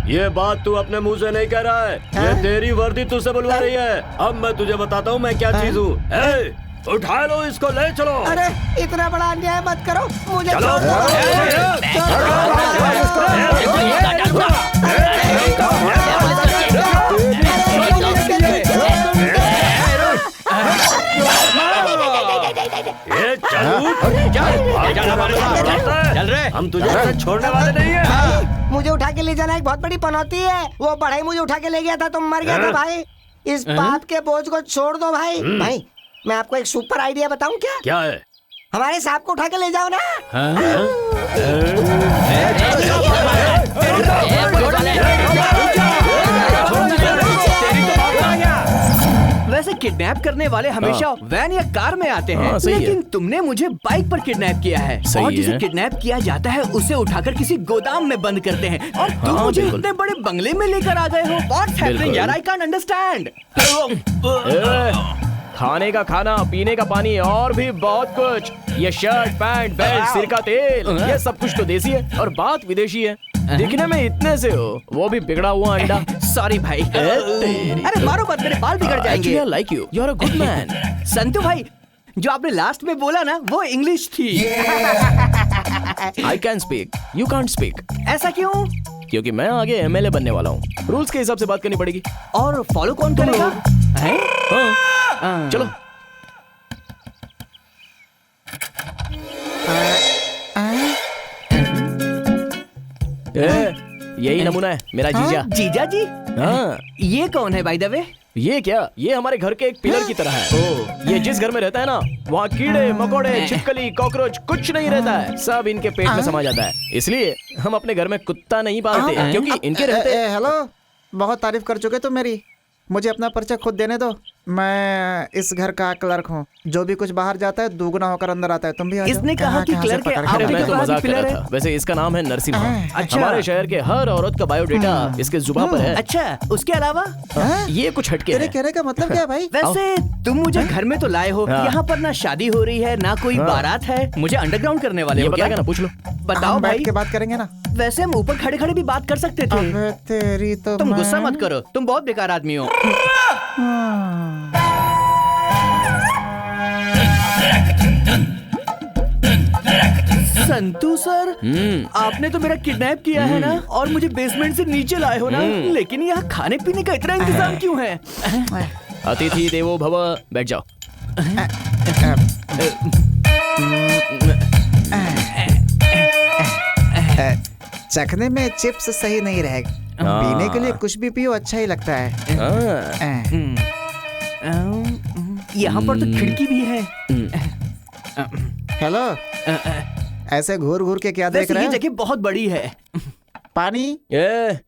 ये बात तू अपने मुंह से नहीं कह रहा है, ये तेरी वर्दी तुझसे बुलवा रही है। अब मैं तुझे बताता हूँ मैं क्या चीज हूँ। उठा लो इसको, ले चलो। अरे इतना बड़ा अन्याय मत करो, मुझे चलो। चल रे, हम तुझे छोड़ने वाले नहीं है। मुझे उठा के ले जाना एक बहुत बड़ी पनौती है। वो बढ़ई मुझे उठा के ले गया था तो मर गया था भाई। इस पाप के बोझ को छोड़ दो भाई। भाई मैं आपको एक सुपर आइडिया बताऊं क्या? क्या है? हमारे सांप को उठा के ले जाओ ना। वैसे किडनैप करने वाले हमेशा वैन या कार में आते हैं, लेकिन तुमने मुझे बाइक पर किडनैप किया है। और जिसे किडनैप किया जाता है उसे उठाकर किसी गोदाम में बंद करते हैं, और तुम मुझे इतने बड़े बंगले में लेकर आ गए हो। What's happening यार? I can't understand। खाने का खाना, पीने का पानी और भी बहुत कुछ। ये शर्ट, पैंट, बेल्ट, सिर का तेल, ये सब कुछ तो देसी है और बात विदेशी है। दिखने में इतने से हो, वो भी बिगड़ा हुआ अंडा। सॉरी भाई। अरे मारो मत, मेरे बाल बिगड़ जाएंगे। I like you. You're a good man। संतु भाई, जो आपने लास्ट में बोला ना वो इंग्लिश थी। I can speak, you can't speak। ऐसा क्यों? क्योंकि मैं आगे एमएलए बनने वाला हूँ, रूल्स के हिसाब से बात करनी पड़ेगी। और फॉलो कौन करेगा? चलो। यही नमूना है मेरा जीजा। जीजा जी? हाँ। ये कौन है बाय द वे? ये क्या, ये हमारे घर के एक पिलर की तरह है। ये जिस घर में रहता है ना, वहाँ कीड़े मकोड़े, छिपकली, कॉकरोच कुछ नहीं रहता है, सब इनके पेट में समा जाता है। इसलिए हम अपने घर में कुत्ता नहीं पालते, क्योंकि इनके रहते। हेलो, बहुत तारीफ कर चुके तुम मेरी, मुझे अपना परिचय खुद देने दो। मैं इस घर का क्लर्क हूँ, जो भी कुछ बाहर जाता है दुगना होकर अंदर आता है। तुम भी इसने कहा कि क्लर्क है। अरे मैं तो मजाक कर रहा था। वैसे इसका नाम है नरसिम्हा। अच्छा। हमारे शहर के हर औरत का बायोडेटा इसके जुबान पर है। अच्छा, उसके अलावा ये कुछ हटके तेरे है। कहने का मतलब क्या है भाई? वैसे तुम मुझे घर में तो लाए हो, यहाँ पर ना शादी हो रही है ना कोई बारात है, मुझे अंडरग्राउंड करने वाले हो क्या? ना पूछ लो। बताओ भाई। बैठ के बात करेंगे ना। वैसे हम ऊपर खड़े खड़े भी बात कर सकते थे। अबे तेरी तो तुम गुस्सा मत करो, तुम बहुत बेकार आदमी हो। संतु सर, आपने तो मेरा किडनैप किया है ना, और मुझे बेसमेंट से नीचे लाए हो ना, लेकिन यहाँ खाने पीने का इतना इंतजाम क्यों है? अतिथि देवो भव, बैठ जाओ। चखने में चिप्स सही नहीं रहेगा, पीने के लिए कुछ भी पियो अच्छा ही लगता है। यहाँ पर तो खिड़की भी है। हेलो, ऐसे घूर घूर के क्या देख रहे ये हो? जगह बहुत बड़ी है। पानी?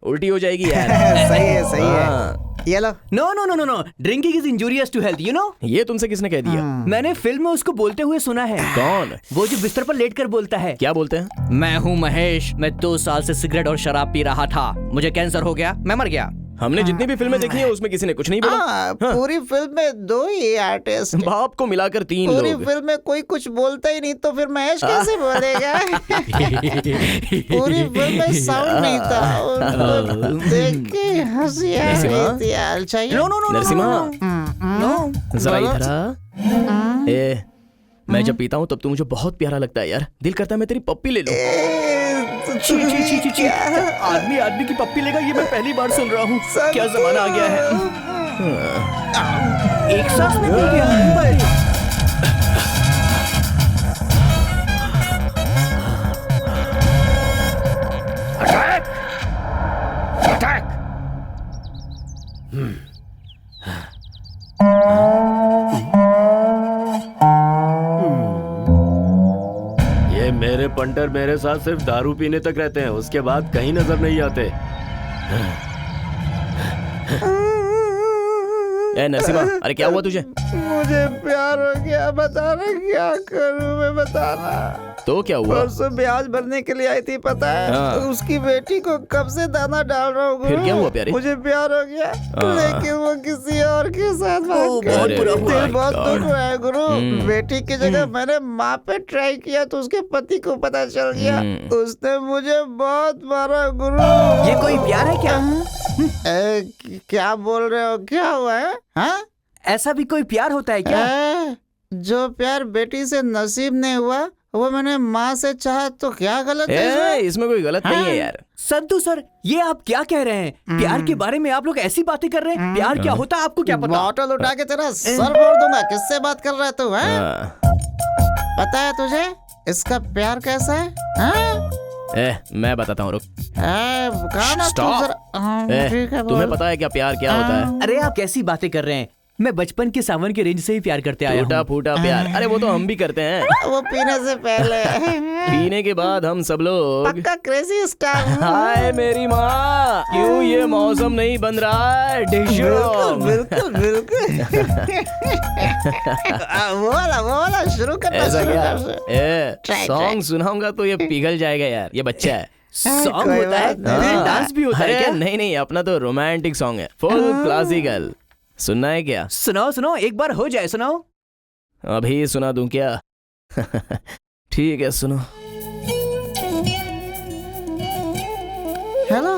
उल्टी हो जाएगी यार। सही है, सही है। ये लो। No no no no no, drinking is injurious to health, you know. ये तुमसे किसने कह दिया? मैंने फिल्म में उसको बोलते हुए सुना है। कौन? वो जो बिस्तर पर लेटकर बोलता है। क्या बोलते हैं? मैं हूँ महेश, मैं 2 साल से सिगरेट और शराब पी रहा था, मुझे कैंसर हो गया, मैं मर गया। हमने जितनी भी फिल्में देखी है उसमें किसी ने कुछ नहीं बोला। पूरी फिल्म में 2 ही आर्टिस्ट, बाप को मिलाकर 3 पूरी लोग। फिल्म में कोई कुछ बोलता ही नहीं, तो फिर महेश कैसे बोलेगा? पूरी फिल्म में साउंड नहीं था, उनको देख के हंसी आ रही थी। हाल चाहिए? नो नो नो नरसिम्हा, जरा इधर आ। ए, मैं जब पीता हूँ तब तू मुझे बहुत प्यारा लगता है यार, दिल करता है मैं तेरी पप्पी ले लूं। ची ची ची ची ची, आदमी आदमी की पप्पी लेगा, ये मैं पहली बार सुन रहा हूँ। क्या जमाना आ गया है। एक सांस में पी गया। मेरे पंटर मेरे साथ सिर्फ दारू पीने तक रहते हैं, उसके बाद कहीं नजर नहीं आते। ए नरसिम्हा, अरे क्या हुआ तुझे? मुझे प्यार हो गया, बताना क्या करूं मैं, बताना। तो क्या हुआ? परसों ब्याज भरने के लिए आई थी, पता है? हाँ। उसकी बेटी को कब से दाना डाल रहा हूँ। फिर क्या हुआ प्यारे? मुझे प्यार हो गया, लेकिन वो किसी और के साथ भाग गया। बहुत बुरा हुआ। दिल बहुत दुख रहा है गुरु। बेटी की जगह मैंने माँ पे ट्राई किया तो उसके पति को पता चल गया, उसने मुझे बहुत मारा गुरु। ये कोई प्यार है क्या? क्या बोल रहे हो, क्या हुआ है? हाँ? ऐसा भी कोई प्यार होता है क्या? जो प्यार बेटी से नसीब नहीं हुआ वो मैंने माँ से चाहा तो क्या गलत है? इसमें कोई गलत नहीं है यार। संतू सर, ये आप क्या कह रहे हैं? प्यार के बारे में आप लोग ऐसी बातें कर रहे हैं? प्यार क्या होता है आपको क्या पता? बॉटल उठा के तेरा सर फोड़ दूंगा। किससे बात कर रहा है तू? पता है तुझे इसका प्यार कैसा है? मैं बताता हूँ, रुक। तुम्हें पता है क्या प्यार क्या होता है? अरे आप कैसी बातें कर रहे हैं? मैं बचपन के सावन के रेंज से ही प्यार करते आया हूँ। टूटा फूटा प्यार, अरे वो तो हम भी करते हैं। वो पीने से पहले। पीने के बाद हम सब लोग पक्का क्रेजी स्टार। हाय मेरी माँ, क्यों ये मौसम नहीं बन रहा है? बिल्कुल बिल्कुल। वो वाला शुरू करना। ऐसा क्या? सॉन्ग सुनाऊंगा तो ये पिघल जाएगा यार, ये बच्चा है। सॉन्ग होता है, डांस भी होता है क्या? नहीं, अपना तो रोमांटिक सॉन्ग है, फुल क्लासिकल। सुनना है क्या? सुनाओ, एक बार हो जाए, सुनाओ। अभी सुना दूं क्या? ठीक है, सुनो। हेलो,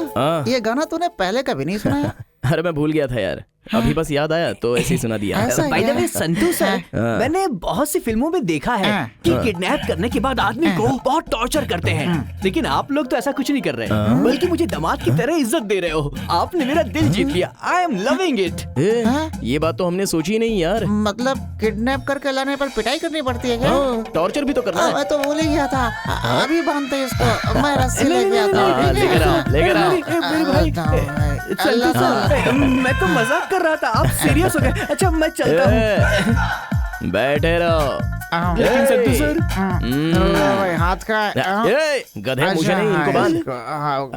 ये गाना तूने पहले कभी नहीं सुना है? अरे मैं भूल गया था यार, अभी बस याद आया तो ऐसे ही सुना दिया। By the way Santu sir, मैंने बहुत सी फिल्मों में देखा है कि किडनैप करने के बाद आदमी को बहुत टॉर्चर करते हैं, लेकिन आप लोग तो ऐसा कुछ नहीं कर रहे, बल्कि मुझे दामाद की तरह इज्जत दे रहे हो। आपने मेरा दिल जीत लिया। I am loving it. ये बात तो हमने सोची नहीं यार। मतलब किडनैप करके लाने पर पिटाई करनी पड़ती है क्या? टॉर्चर भी तो करना है। मैं तो भूल ही गया था। अभी बांधते इसको, मैं रस्सी लेके आता हूँ। लेकर आओ। संतू सर, मैं तो मजाक कर रहा था, आप सीरियस हो गए। अच्छा मैं चलता हूँ। बैठे रहो। लेकिन संतू सर, हाथ का गधे मुझे नहीं, इनको बांध।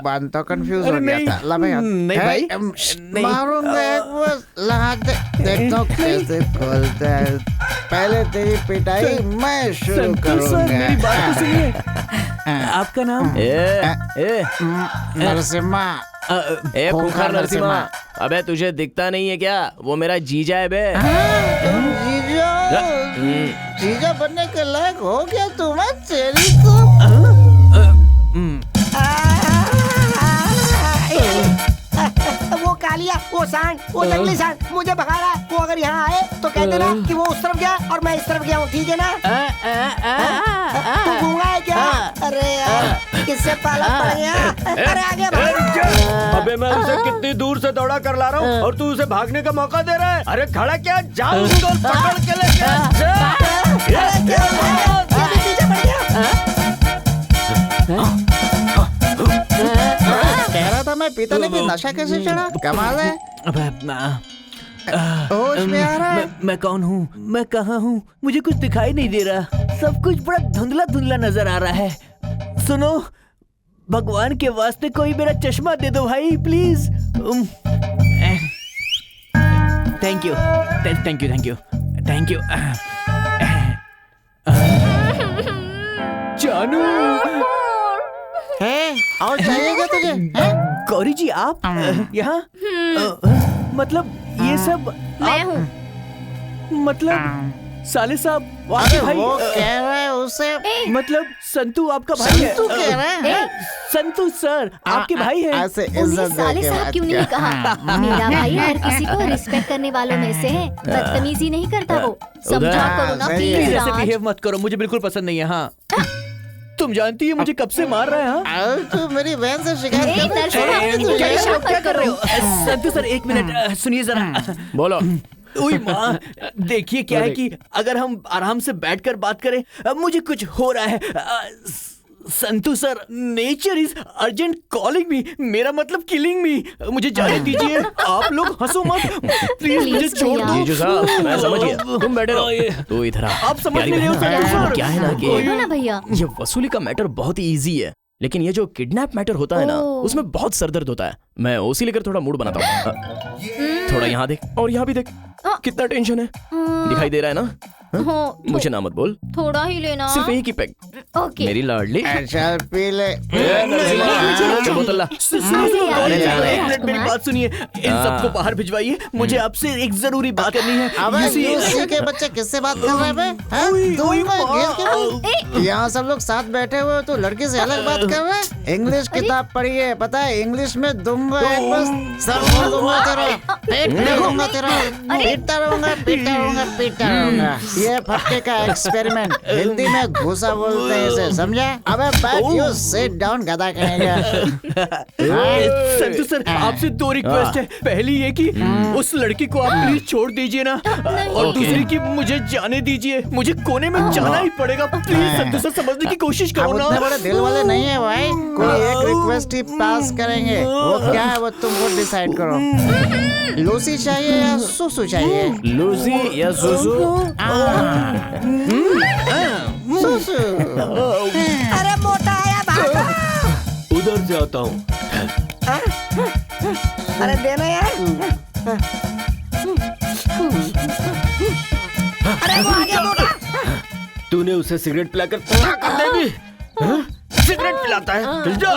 बांध तो कंफ्यूज हो गया था। ला भाई, नहीं भाई, मारूंगा एक बस, लगा दे, देखता हूँ कैसे खोलता है। पहले तेरी पिटाई मैं शुरू करूंगा। मेरी बात तो सुनिए। आपका नाम? नरसिम्हा। खूंखार नरसिम्हा। अबे तुझे दिखता नहीं है क्या? वो मेरा जीजा है बे। जीजा बनने के लायक हो गया तुम्हें? तेरी को वो कालिया, वो सांड, वो जंगली सांड मुझे भगा रहा है। वो अगर यहाँ आए तो कह देना कि वो उस तरफ गया और मैं इस तरफ गया हूँ, ठीक है ना? तू गूंगा है क्या? अरे यार, किससे पाला पड़ गया? अरे आगे भाग। अबे मैं उसे कितनी दूर से दौड़ा कर ला रहा हूँ और तू उसे भागने का मौका दे रहा है। अरे खड़ा क्या, जा उसको पकड़ के ले जा। कह रहा था मैं पीता, लेकिन नशा कैसे चढ़ा? कमाल है। होश में आ रहा है। मैं कौन हूँ? मैं कहाँ हूँ? मुझे कुछ दिखाई नहीं दे रहा। सब कुछ बड़ा धुंधला धुंधला नजर आ रहा है। सुनो, भगवान के वास्ते कोई मेरा चश्मा दे दो भाई, please. Thank you, thank you, thank you, thank you. जानू, और चाहिएगा तुझे? गौरी जी आप यहाँ? मतलब ये सब मैं हूँ। मतलब साले साहब आपके भाई? वो कह रहा है उसे, मतलब संतू आपका भाई है? संतू कह रहा है? संतू सर आपके भाई है? ऐसे उन्हें इज्जत साले दे साहब क्यों नहीं कहा? मेरा भाई हर किसी को रिस्पेक्ट करने वालों में से है, बदतमीजी नहीं करता वो। समझा करो ना प्लीज। ऐसे बिहेव मत करो, मुझे बिल्कुल पसंद नहीं है। हाँ तुम जानती है मुझे कब से मार रहा है? हाँ तू मेरी बहन से शिकायत कर रहे हो? संतू सर एक मिनट सुनिए जरा। बोलो। ओए माँ, देखिए क्या है कि अगर हम आराम से बैठकर बात करें, मुझे कुछ हो रहा है। Santu sir, nature is urgent calling me, मेरा मतलब किलिंग मी। मुझे जाने दीजिए, आप लोग हंसो मत प्लीज, मुझे छोड़ दो। जीजू साहब, मैं समझ गया, तुम बैठे रहो। तू इधर आ। आप समझ नहीं रहे हो संतू सर। क्या है ना बोलो ना कि भैया। ये वसूली का मैटर बहुत ही इजी है, लेकिन ये जो किडनैप मैटर होता है ना, उसमें बहुत सरदर्द होता है। मैं उसी लेकर थोड़ा मूड बनाता हूँ। थोड़ा यहाँ देख और यहाँ भी देख, कितना टेंशन है, दिखाई दे रहा है ना? हाँ? मुझे ना मत बोल, थोड़ा ही लेना। सिर्फ एक ही पैक। ओके। मेरी लाडली। चल पी ले। चल बोतल ला। अरे एक मिनट, मेरी बात सुनिए, इन सबको बाहर भिजवाइए, मुझे आपसे एक जरूरी बात करनी है। अबे यूसी के बच्चे किससे बात कर रहे हैं? यहाँ सब लोग साथ बैठे हुए, तो लड़की से अलग बात कर रहे हैं। इंग्लिश किताब पढ़ी है, पता है? इंग्लिश में दूंगा एक बस, सर फोड़ दूंगा तेरा, पेट दूंगा तेरा, पीटता रहूंगा, पीटता रहूंगा, पीटता रहूंगा। ये फटके का एक्सपेरिमेंट, हिंदी में घुसा बोलते हैं इसे, समझा? अबे बैठ, यू सिट डाउन, गधा कहेगा। संतू सर, आपसे दो रिक्वेस्ट है। पहली ये कि उस लड़की को आप प्लीज छोड़ दीजिए ना, और दूसरी कि मुझे जाने दीजिए, मुझे कोने में जाना ही पड़ेगा। प्लीज संतू सर, समझने की कोशिश करो ना। उतने बड़े दिल वाले नहीं है भाई, कोई एक रिक्वेस्ट ही पास करेंगे। वो क्या है वो तुम खुद डिसाइड करो। लूसी चाहिए या सुसु चाहिए? लूसी या सुसु? सुसु। अरे मोटा आया भागो। उधर से आता हूँ। अरे देना यार। अरे वो आ गया मोटा। तूने उसे सिगरेट पिलाकर क्या कर देगी? हाँ? सिगरेट पिलाता है? चल जा।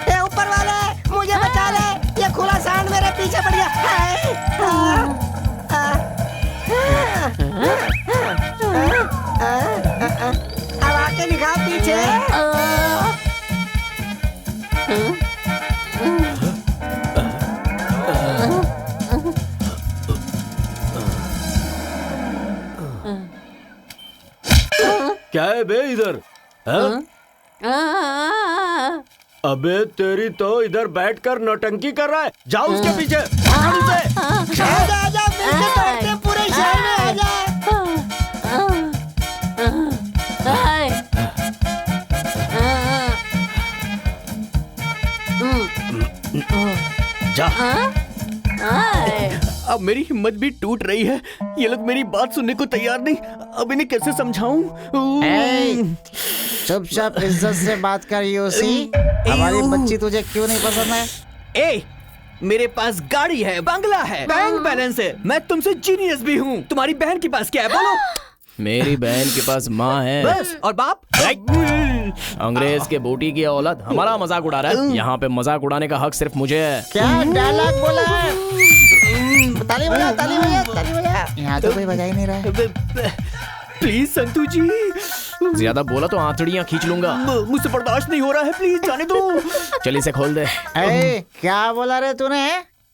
ए ऊपर वाले, मुझे बचा ले, ये खुला सांड मेरे पीछे पड़ गया। अब आके दिखा पीछे। क्या है बे इधर? हाँ? अबे तेरी तो इधर बैठकर नौटंकी कर रहा है। जाओ उसके पीछे, पकड़ उसे। आजा आजा, मिलके तोड़ते हैं पूरे शहर में, आजा। जा। अब मेरी हिम्मत भी टूट रही है, ये लोग मेरी बात सुनने को तैयार नहीं। अब इन्हें कैसे समझाऊं? चुपचाप इज्जत से बात कर यूसी। हमारी बच्ची तुझे क्यों नहीं पसंद है? ए, मेरे पास गाड़ी है, बंगला है, बैंक बैलेंस है, मैं तुमसे जीनियस भी हूँ। तुम्हारी बहन के पास क्या है बोलो? मेरी बहन के पास माँ है बस। और बाप? अंग्रेज के बोटी की औलाद हमारा मजाक उड़ा रहा है। यहाँ पे मजाक उड़ाने का हक सिर्फ मुझे है। क्या डायलॉग बोला है? ताली बजा, ताली बजा, ताली बजा। यहाँ तो कोई बजा ही नहीं रहा है। प्लीज संतू जी, ज्यादा बोला तो आंतड़ियाँ खींच लूंगा। मुझसे बर्दाश्त नहीं हो रहा है, प्लीज जाने दो। चल इसे खोल दे। क्या बोला रे तूने?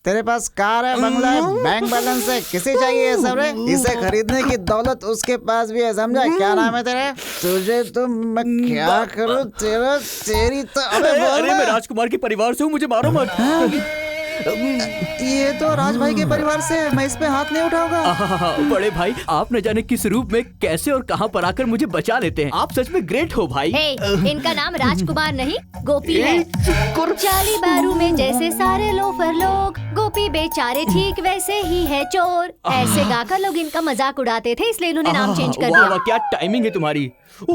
तेरे पास कार है, बंगला है, बैंक बैलेंस है, किसे चाहिए ये सब रे? इसे खरीदने की दौलत उसके पास भी है, समझा? क्या नाम है तेरे? तुझे तो मैं क्या करूं, तेरी तो। अरे मैं राजकुमार के परिवार से हूँ, मुझे मारो मत। ये तो राज भाई के परिवार से है, मैं इस पे हाथ नहीं उठाऊंगा। बड़े भाई, आप न जाने किस रूप में, कैसे और कहां पर आकर मुझे बचा लेते हैं। आप सच में ग्रेट हो भाई। इनका नाम राजकुमार नहीं गोपी है। चाली बारू में जैसे सारे लोफर लोग, गोपी बेचारे ठीक वैसे ही है चोर। ऐसे गाकर लोग इनका मजाक उड़ाते थे, इसलिए इन्होंने नाम चेंज कर दिया। क्या टाइमिंग है तुम्हारी। तू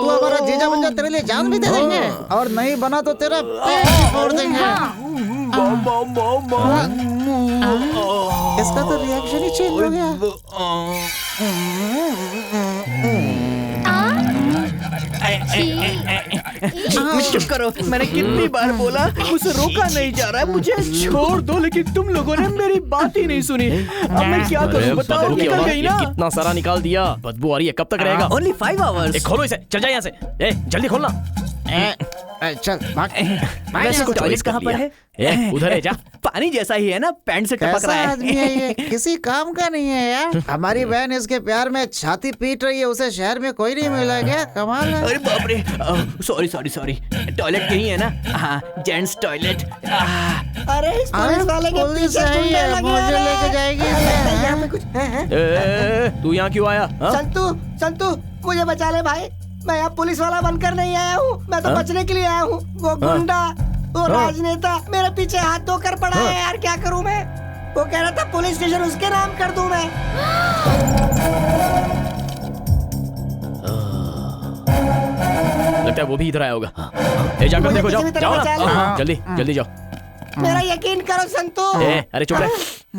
हमारा जीजा बन जा, तेरे लिए जान भी दे देंगे, और नहीं बना तो तेरा पेट भी फोड़ देंगे। इसका तो रिएक्शन ही चेंज हो गया। चुप करो, मैंने कितनी बार बोला, उसे रोका नहीं जा रहा है, मुझे छोड़ दो, लेकिन तुम लोगों ने मेरी बात ही नहीं सुनी। अब मैं क्या करूं बताओ? निकल गई ना। कितना सारा निकाल दिया, बदबू आ रही है, कब तक रहेगा? Only 5 hours। खोलो इसे, चल जा यहाँ से। जल्दी खोलना। चल भाग। वैसे टॉयलेट कहाँ पर है? उधर है, जा। पानी जैसा ही है ना, पैंट से टपक रहा है। आदमी है ये, किसी काम का नहीं है यार। हमारी बहन इसके प्यार में छाती पीट रही है, उसे शहर में कोई नहीं मिला क्या? कमाल है। अरे बाप रे, सॉरी सॉरी सॉरी, टॉयलेट यही है ना? हाँ, जेंट्स टॉयलेट। अरे इस पुलिस वाले के पीछे ढूंढने लगे। मुझे लेके जाएगी। यहाँ पे कुछ है? तू यहाँ क्यों आया? संतू, संतू, मुझे बचा ले भाई। मैं यहाँ पुलिस वाला बनकर नहीं आया हूँ, मैं तो बचने के लिए आया हूँ। वो गुंडा, वो राजनेता मेरे पीछे हाथ धोकर पड़ा है यार, क्या करूँ मैं? वो कह रहा था पुलिस स्टेशन उसके नाम कर दूँ मैं। लगता है वो भी इधर आया होगा। जाकर देखो, जाओ जाओ, जल्दी जल्दी जाओ। मेरा यकीन करो संतू। अरे चुप रहे।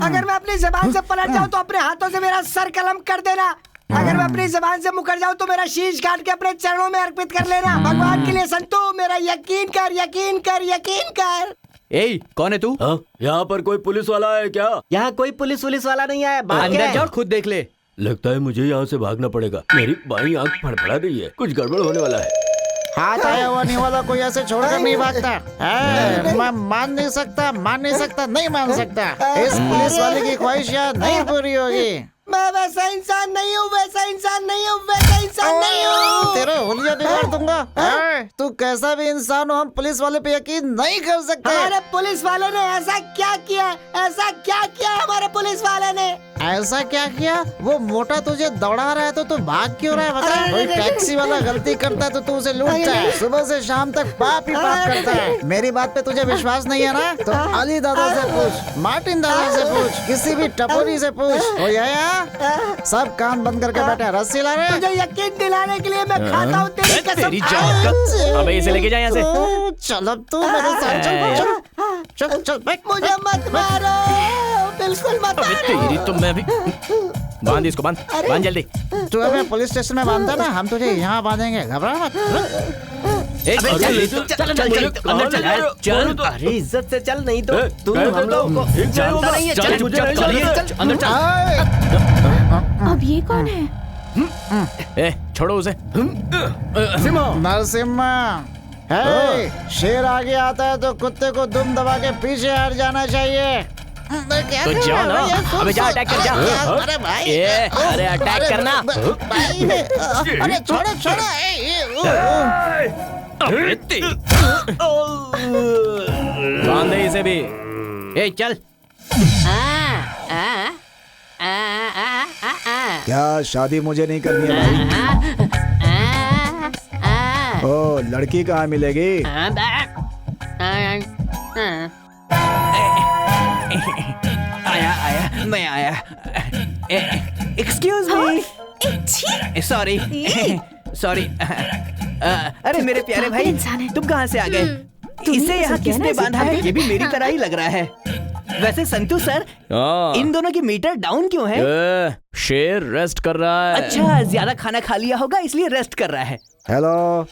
अगर मैं अपनी जबान से पलट जाऊँ तो अपने हाथों से मेरा सर कलम कर देना। अगर मैं अपनी जबान से मुकर जाऊँ तो मेरा शीश काट के अपने चरणों में अर्पित कर लेना। भगवान के लिए संतू, मेरा यकीन कर, यकीन कर, यकीन कर। ए, कौन है तू? यहाँ पर कोई पुलिस वाला है क्या? यहाँ कोई पुलिस वाला नहीं आया। अंदर जाओ, खुद देख ले। लगता है मुझे यहाँ से भागना पड़ेगा। मेरी बाईं आंख फड़फड़ा रही है, कुछ गड़बड़ होने वाला है। हाथ आया हुआ नहीं वाला कोई ऐसे छोड़कर नहीं भागता। मैं मान नहीं सकता, नहीं मान सकता। इस पुलिस वाले की ख्वाहिश यार नहीं पूरी होगी। मैं वैसा इंसान नहीं हूँ, वैसा इंसान नहीं हूँ। तेरा हुलिया बिगाड़ दूंगा। तू कैसा भी इंसान हो, हम पुलिस वाले पे यकीन नहीं कर सकते। हमारे पुलिस वाले ने ऐसा क्या किया हमारे पुलिस वाले ने? ऐसा क्या किया? वो मोटा तुझे दौड़ा रहा है तो तू भाग क्यों रहा है बता? कोई टैक्सी वाला गलती करता है तो तू उसे लूटता है। सुबह से शाम तक पाप ही पाप करता है। मेरी बात पे तुझे विश्वास नहीं है ना? तो अली दादा से पूछ, मार्टिन दादा से पूछ, किसी भी टपोरी से पूछ। ओ यार, सब कान बंद करके बैठे, रस्सी ला रहे। तुझे यकीन दिलाने के लिए मैं खाता हूँ तेरी कसम। अबे इसे लेके जा यहाँ से। चल अब तू मेरे साथ चल, चल मुझे मत मारो, बिल्कुल मत मारो। तो मैं भी बांध इसको, बांध जल्दी। तू हमें पुलिस स्टेशन में बांधता ना, हम तुझे यहाँ बांधेंगे, घबरा मत। चल। अरे इज्जत से चल, नहीं तो तू हम लोग को जानता नहीं है। चल अंदर चल। अब ये कौन है? छोड़ो उसे। नरसिम्हा, शेर आगे आता है तो कुत्ते को दुम दबा के पीछे हट जाना चाहिए। तो जाओ ना, अबे जा, अटैक कर जा। अरे भाई, अरे अटैक करना। अरे छोड़ो। बांध दे इसे भी। चल। क्या शादी मुझे नहीं करनी है भाई? ओ, लड़की कहाँ मिलेगी? आया, मैं आया। Excuse me, sorry. अरे मेरे प्यारे भाई, तुम कहाँ से आ गए? इसे यहाँ किसने बांधा है? ये भी मेरी तरह ही लग रहा है। वैसे संतू सर, इन दोनों की मीटर डाउन क्यों है? शेर रेस्ट कर रहा है। अच्छा, ज्यादा खाना खा लिया होगा इसलिए रेस्ट कर रहा है। हेलो।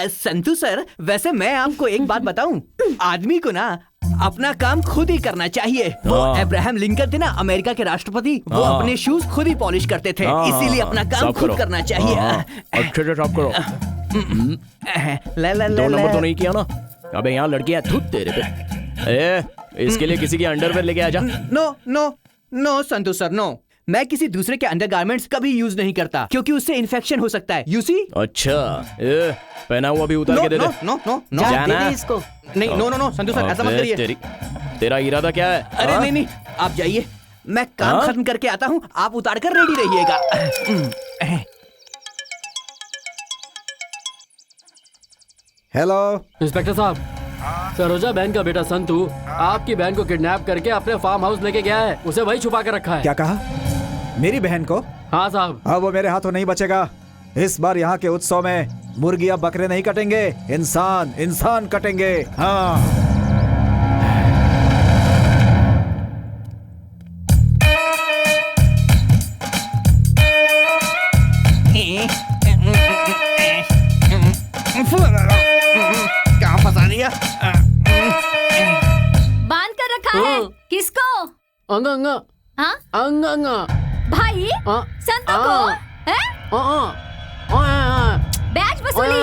संतू सर, वैसे मैं आपको एक बात बताऊं, आदमी को ना अपना काम खुद ही करना चाहिए। वो अब्राहम लिंकन थे ना, अमेरिका के राष्ट्रपति, वो अपने शूज खुद ही पॉलिश करते थे, इसीलिए अपना काम खुद करना चाहिए। अच्छे से साफ करो। 2 नंबर तो नहीं किया ना? अबे यहाँ लड़कियां धुत तेरे पे। इसके लिए किसी की अंडरवेयर लेके आ जा। No Santu sir, no. मैं किसी दूसरे के अंडरगारमेंट्स कभी यूज नहीं करता, क्योंकि उससे इन्फेक्शन हो सकता है। You see? अच्छा, पहना हुआ भी उतार के दे दे। नो, जाना इसको। नहीं, नो संतू सर, ऐसा मत करिए। तेरा इरादा क्या है? अरे नहीं, आप जाइए, मैं काम खत्म करके आता हूँ, आप उतार कर रेडी रहिएगा। हेलो इंस्पेक्टर साहब, सरोजा बहन का बेटा संतू आपकी बहन को किडनैप करके अपने फार्म हाउस लेके गया है। उसे वही छुपा कर रखा है। क्या कहा? मेरी बहन को? हाँ साहब। अब वो मेरे हाथों नहीं बचेगा। इस बार यहाँ के उत्सव में मुर्गियां बकरे नहीं कटेंगे, इंसान कटेंगे। हाँ। क्या फंसा दिया? बांध कर रखा है। किसको? अंगा। हाँ? अंगा। भाई, संतू को? बैच वसूली।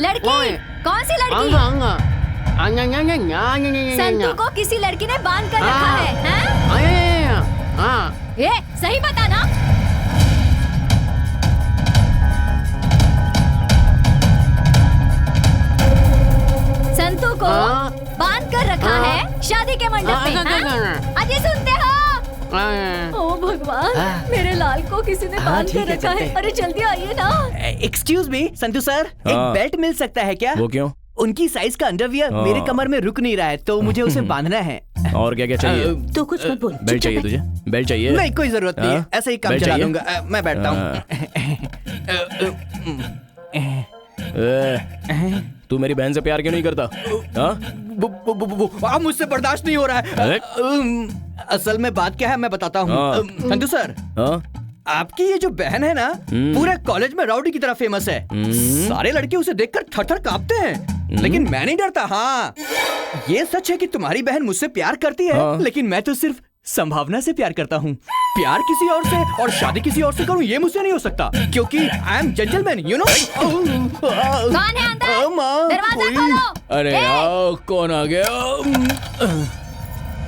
लड़की? कौन सी लड़की? संतू को किसी लड़की ने बांध कर रखा है। ये सही बता ना। शादी के मंडप में, हाँ? अजी सुनते हो? ओ भगवान, मेरे लाल को किसी ने बांध के रखा है। अरे जल्दी आइए ना। एक्सक्यूज मी संतू सर, एक बेल्ट मिल सकता है क्या? वो क्यों? उनकी साइज का अंडरवियर मेरे कमर में रुक नहीं रहा है, तो मुझे उसे बांधना है। और क्या क्या चाहिए? तो कुछ मत बोल। बेल्ट चाहिए तुझे? बेल्ट चाहिए? नहीं, कोई जरूरत नहीं है, ऐसे ही काम बेल्ट चला चाहिए? लूंगा। मैं बैठता हूँ। तू मेरी बहन से प्यार क्यों नहीं करता? अब मुझसे बर्दाश्त नहीं हो रहा है। असल में बात क्या है मैं बताता हूँ। संतू सर, आपकी ये जो बहन है ना, पूरे कॉलेज में राउडी की तरह फेमस है। सारे लड़के उसे देखकर थर-थर कांपते हैं, लेकिन मैं नहीं डरता। हाँ, ये सच है कि तुम्हारी बहन मुझसे प्यार करती है, लेकिन मैं तो सिर्फ संभावना से प्यार करता हूँ। प्यार किसी और से और शादी किसी और से करूँ, ये मुझसे नहीं हो सकता, क्योंकि I am gentleman, you know. कौन है अंदर? दरवाजा खोलो। अरे यार, कौन आ गया?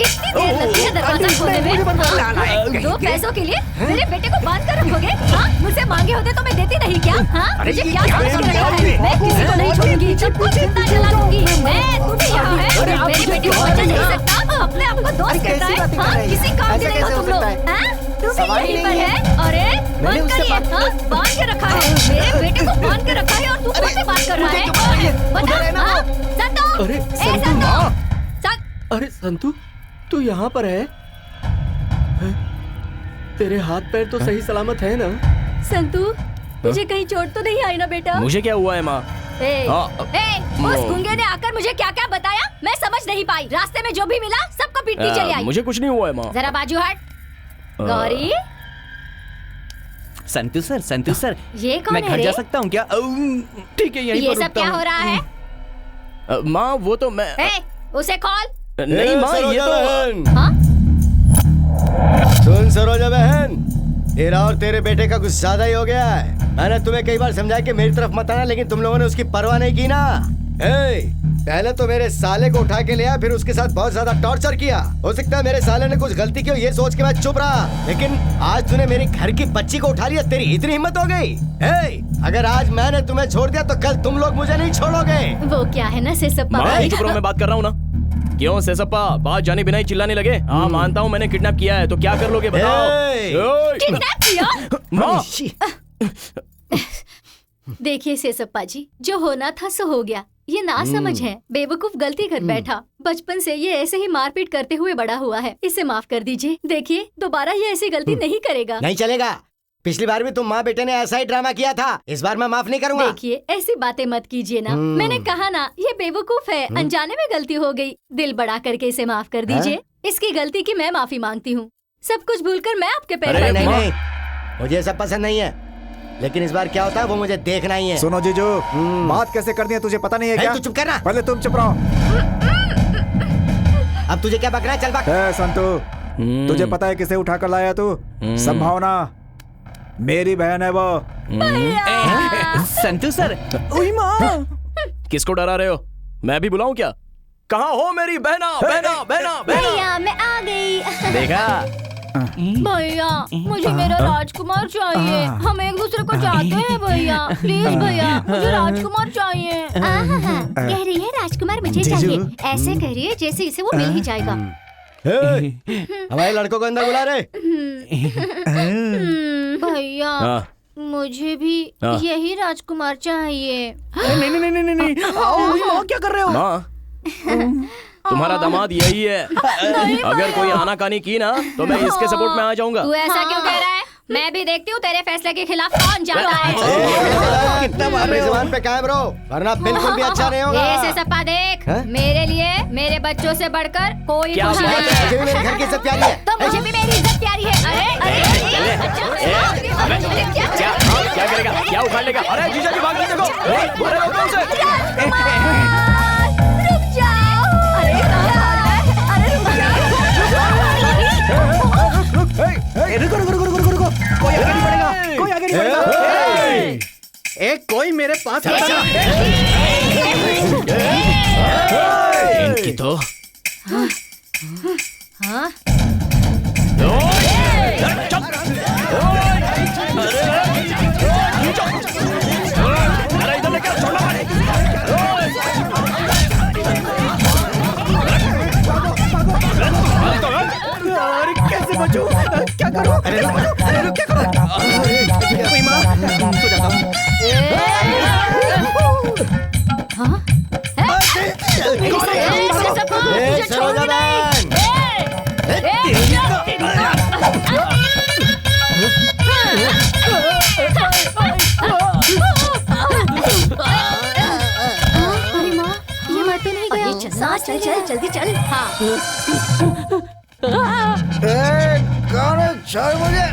इतनी देर लगती है दरवाजा खोलने में? दो पैसों के लिए मेरे बेटे को बांध कर रखोगे? हाँ, मुझसे मांगे होते तो मैं देती नहीं क्या? हाँ, मुझे क्या समझ के रखा है? मैं किसी को नहीं छोड़ूंगी, सब कुछ जिंदा जला दूंगी। मैं, तू भी यहाँ है? मेरे बेटे को बचा नहीं सकता, अपने आप को दोस्त कहता है। हाँ, किसी काम के नहीं हो तुम लोग। हाँ, तू भी यहीं पर है? अरे बंद करिए, हाँ, बांध के रखा है। मेरे बेटे को बांध के रखा है और तू मुझसे बात कर रहा है? बता, हाँ, संतू। अरे संतू, अरे संतू, तू यहाँ पर है? तेरे हाथ पैर तो सही सलामत है ना? संतू, मुझे कहीं चोट तो नहीं आई ना बेटा? मुझे क्या हुआ है माँ? उस गुंगे ने आकर मुझे क्या क्या बताया, मैं समझ नहीं पाई। रास्ते में जो भी मिला सबको पीटती चली आई। मुझे कुछ नहीं हुआ है माँ। जरा बाजू हट। गौरी, संतू सर, ये कौन मैं है घर रे? जा सकता हूँ क्या? ठीक है, यहीं ये पर सब रुकता क्या हूँ। हो रहा है? माँ, वो तो मैं उसे खोल। नहीं माँ, ये तो हाँ? सुन सरोजा बहन, तेरा और तेरे बेटे का कुछ ज्यादा ही हो गया है। मैंने तुम्हें कई बार समझाया कि मेरी तरफ मत आना, लेकिन तुम लोगों ने उसकी परवाह नहीं की ना। पहले तो मेरे साले को उठा के लिया, फिर उसके साथ बहुत ज्यादा टॉर्चर किया। हो सकता है मेरे साले ने कुछ गलती की हो, ये सोच के मैं चुप रहा, लेकिन आज तूने मेरी घर की बच्ची को उठा लिया, तेरी इतनी हिम्मत हो गई? अगर आज मैंने तुम्हें छोड़ दिया तो कल तुम लोग मुझे नहीं छोड़ोगे। वो क्या है ना सेसप्पा, माँ, चुप रहो, मैं बात कर रहा हूँ ना। क्यों सेसप्पा, बात जाने बिना ही चिल्लाने लगे? हाँ, मानता हूँ मैंने किडनैप किया है, तो क्या कर लोगे बताओ? किडनैप किया? माँ, देखिए सेसप्पा जी, जो होना था सो हो गया। ये ना समझ है, बेवकूफ गलती कर बैठा। बचपन से ये ऐसे ही मारपीट करते हुए बड़ा हुआ है, इसे माफ कर दीजिए। देखिए, दोबारा ये ऐसी गलती नहीं करेगा। नहीं चलेगा, पिछली बार भी तुम माँ बेटे ने ऐसा ही ड्रामा किया था, इस बार मैं माफ नहीं करूंगा। देखिए, ऐसी बातें मत कीजिए ना। मैंने कहा ना, ये बेवकूफ है, अनजाने में गलती हो गई। दिल बड़ा करके इसे माफ कर दीजिए। इसकी गलती की मैं माफी मांगती हूँ। सब कुछ भूलकर मैं आपके पैर अरे पर नहीं, मुझे सब पसंद नहीं है, लेकिन इस बार क्या होता है वो मुझे देखना ही है। सुनो जीजू, बात कैसे करनी है तुझे पता नहीं है क्या? तू चुप करना। पहले तुम चुप रहो। अब तुझे क्या बकरा है? चल बक। संतू, तुझे पता है किसे उठा कर लाया तू? संभावना, मेरी बहन है वो। संतू सर, ओए माँ, किसको डरा रहे हो? मैं भी बुलाऊं क्या? कहाँ हो मेरी बहना? भैया, मैं आ गई। देखा भैया, मुझे मेरा राजकुमार चाहिए। हम एक दूसरे को चाहते हैं भैया। प्लीज भैया, मुझे राजकुमार चाहिए। कह रही है राजकुमार मुझे चाहिए, ऐसे कह रही है जैसे इसे वो मिल ही जाएगा। हमारे लड़कों को अंदर बुला रहे। भैया, मुझे भी यही राजकुमार चाहिए। नहीं, आओ, क्या कर रहे हो? माँ, तुम्हारा दामाद यही है। अगर कोई आनाकानी की ना तो मैं इसके सपोर्ट में आ जाऊंगा। तू ऐसा क्यों कह रहा है? मैं भी देखती हूँ तेरे फैसले के खिलाफ कौन जाता है। कितना मार रहे हो? जुबान पे कायम रहो, वरना बिल्कुल भी अच्छा नहीं होगा। ये सेसप्पा देख, मेरे लिए मेरे बच्चों से बढ़कर कोई क्या खुशी बात नहीं है? मुझे भी मेरे घर की इज्जत प्यारी है। तो मुझे भी मेरी इज्जत प्यारी है। क्या करेगा? क्या उखाड़ लेगा? अरे जीजा जी, भाग के देखो। अरे रोको उसे। रुक जाओ। अरे रुको, कोई आगे नहीं बढ़ेगा। कोई मेरे पास इनकी तो सरोजा बहन। अरे माँ, ये मर तो नहीं गया। चल चल चल जल्दी चल। हाँ। कौन है? छोड़ मुझे।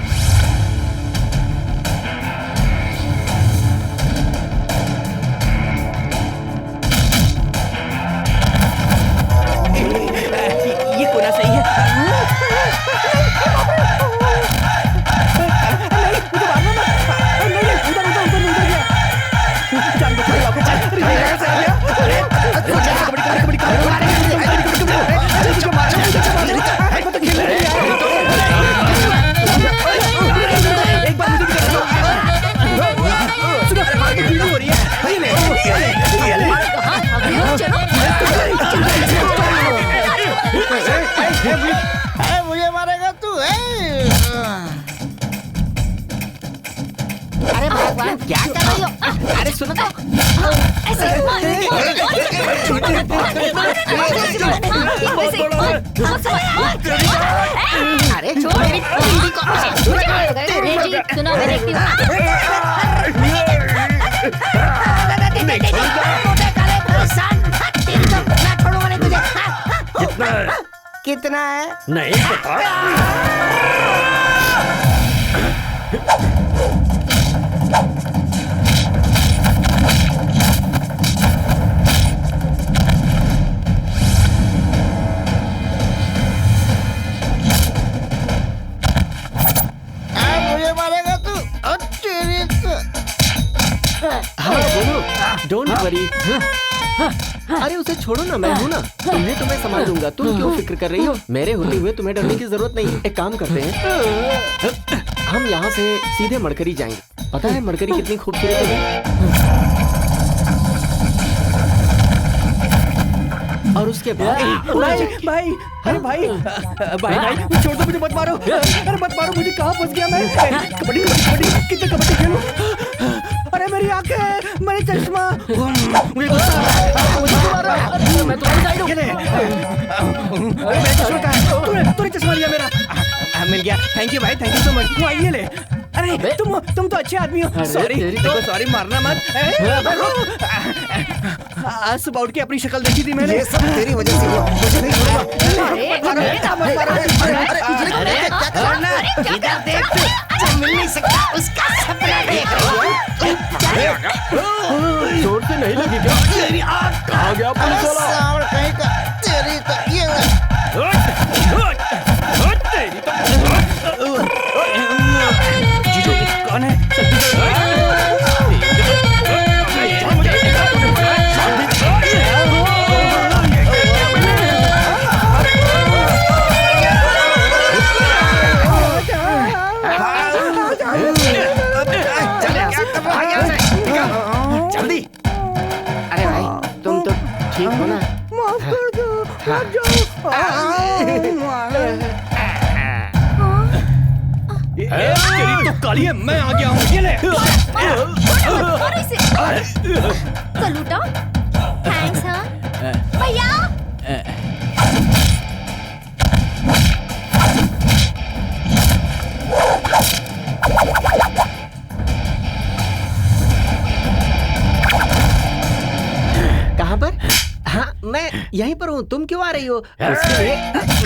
ये कोना सही है। मुझे मारेगा तू? अरे भगवान, क्या कर रही हो? अरे सुनो तो। अरे छोड़ मेरी दीदी को। जी सुनो मैं देखती हूँ। कितना है? नहीं पता। मुझे मारेगा तू? हाँ बोलो, डोंट वरी। अरे उसे छोड़ो ना, मैं हूँ ना, तुम्हें संभाल लूंगा। तुम क्यों फिक्र कर रही हो? मेरे होते हुए तुम्हें डरने की जरूरत नहीं है। एक काम करते हैं, हम यहाँ से सीधे मरकरी जाएंगे। पता है मरकरी कितनी खूबसूरत है? और उसके बाद भाई अरे भाई छोड़ दो मुझे, मत मारो। अरे मत मारो मुझे, कहाँ फंस गया मैं? कबड्डी कितने कबड्डी खेलूं? अरे मेरी आंखें, मेरी चश्मा, मुझे गुस्सा आ रहा है। मुझे क्यों मार रहा है? मैं तुम्हारी साइड हूँ। मेरा चश्मा कहाँ है? तूने चश्मा लिया मेरा। मिल गया। थैंक यू भाई, थैंक यू सो मच। ये ले। अरे तुम तो अच्छे आदमी हो। सॉरी मारना मत। आज सुबह उठ के अपनी शक्ल देखी थी मैंने। ये सब तेरी वजह से हुआ। मुझे नहीं छोड़ूंगा। इधर देख, जो मिल नहीं सकता उसका सपना देख रही है। जोर से नहीं लगी क्या? कहाँ गया पुलिस वाला? कहीं का तेरी तो ये जीजू कौन है? जल्दी। अरे भाई तुम तो ठीक हो ना? माफ कर दो। मत जाओ। तेरी तो काली है, मैं आ गया हूँ। ये ले। कलूटा, थैंक्स हाँ। भैया। कहाँ पर? हाँ मैं यहीं पर हूँ। तुम क्यों आ रही हो? उसके लिए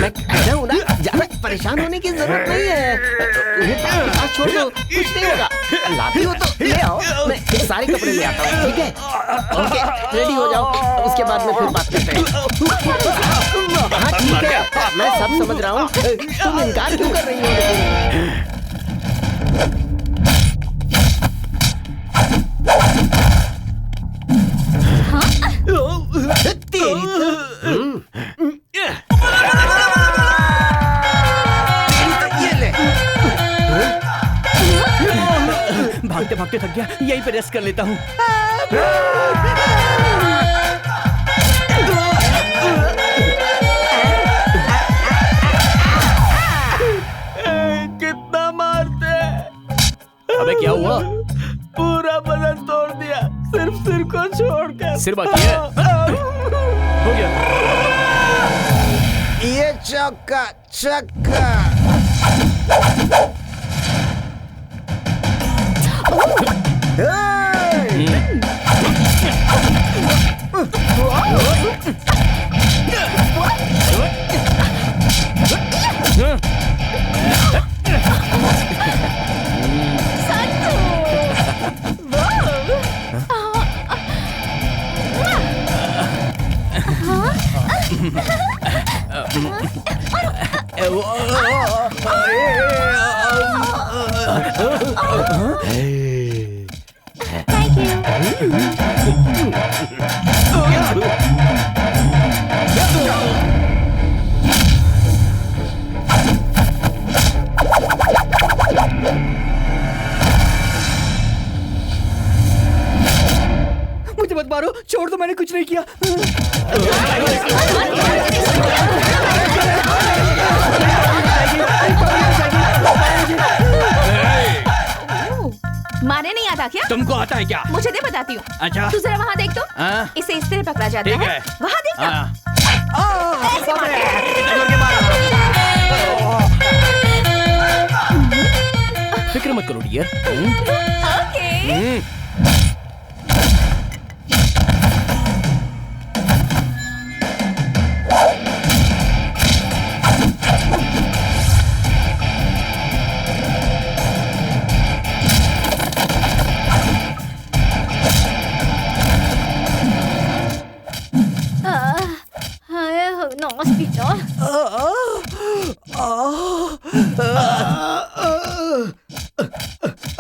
मैं खड़ा हूँ ना, ज्यादा परेशान होने की जरूरत नहीं है। पास छोड़ दो, कुछ नहीं होगा। लाती हो तो ले आओ, मैं सारे कपड़े ले आता हूँ। ठीक है? ओके, रेडी हो जाओ, उसके बाद में फिर बात करते हैं। हाँ ठीक है, मैं सब समझ रहा हूँ। तुम इनकार क्यों कर रही हो? भागते भागते थक गया, यहीं पे रेस्ट कर लेता हूँ। कितना मारते? अबे क्या हुआ? पूरा बदन तोड़ दिया, सिर्फ सिर को छोड़कर। सिर बाकी है? हो गया। चौका छक्का। मुझे मत मारो, छोड़ दो, मैंने कुछ नहीं किया। मारने नहीं आता क्या? तुमको आता है क्या? मुझे दे, बताती हूँ। अच्छा। तू जरा वहाँ देख तो। इसे इस तरह पकड़ा जाता है। वहाँ देख ना। ऐसे मारते हैं। फिक्र मत करो डियर। ओके।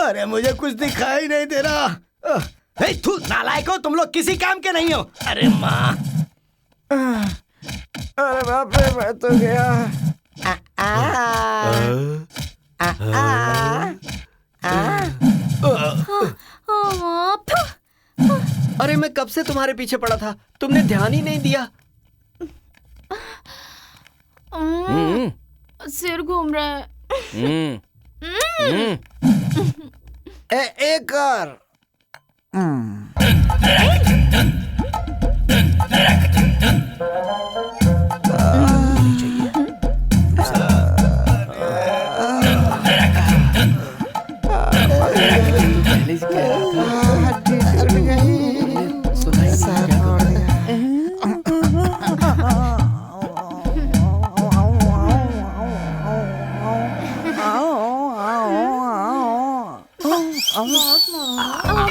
अरे मुझे कुछ दिखाई नहीं दे रहा। तू नालायक हो, तुम लोग किसी काम के नहीं हो। अरे माँ, अरे बाप रे, मैं तो गया। अरे मैं कब से तुम्हारे पीछे पड़ा था, तुमने ध्यान ही नहीं दिया। सिर घूम रहा है। एक और। पहले से कह रहा था। सुनाई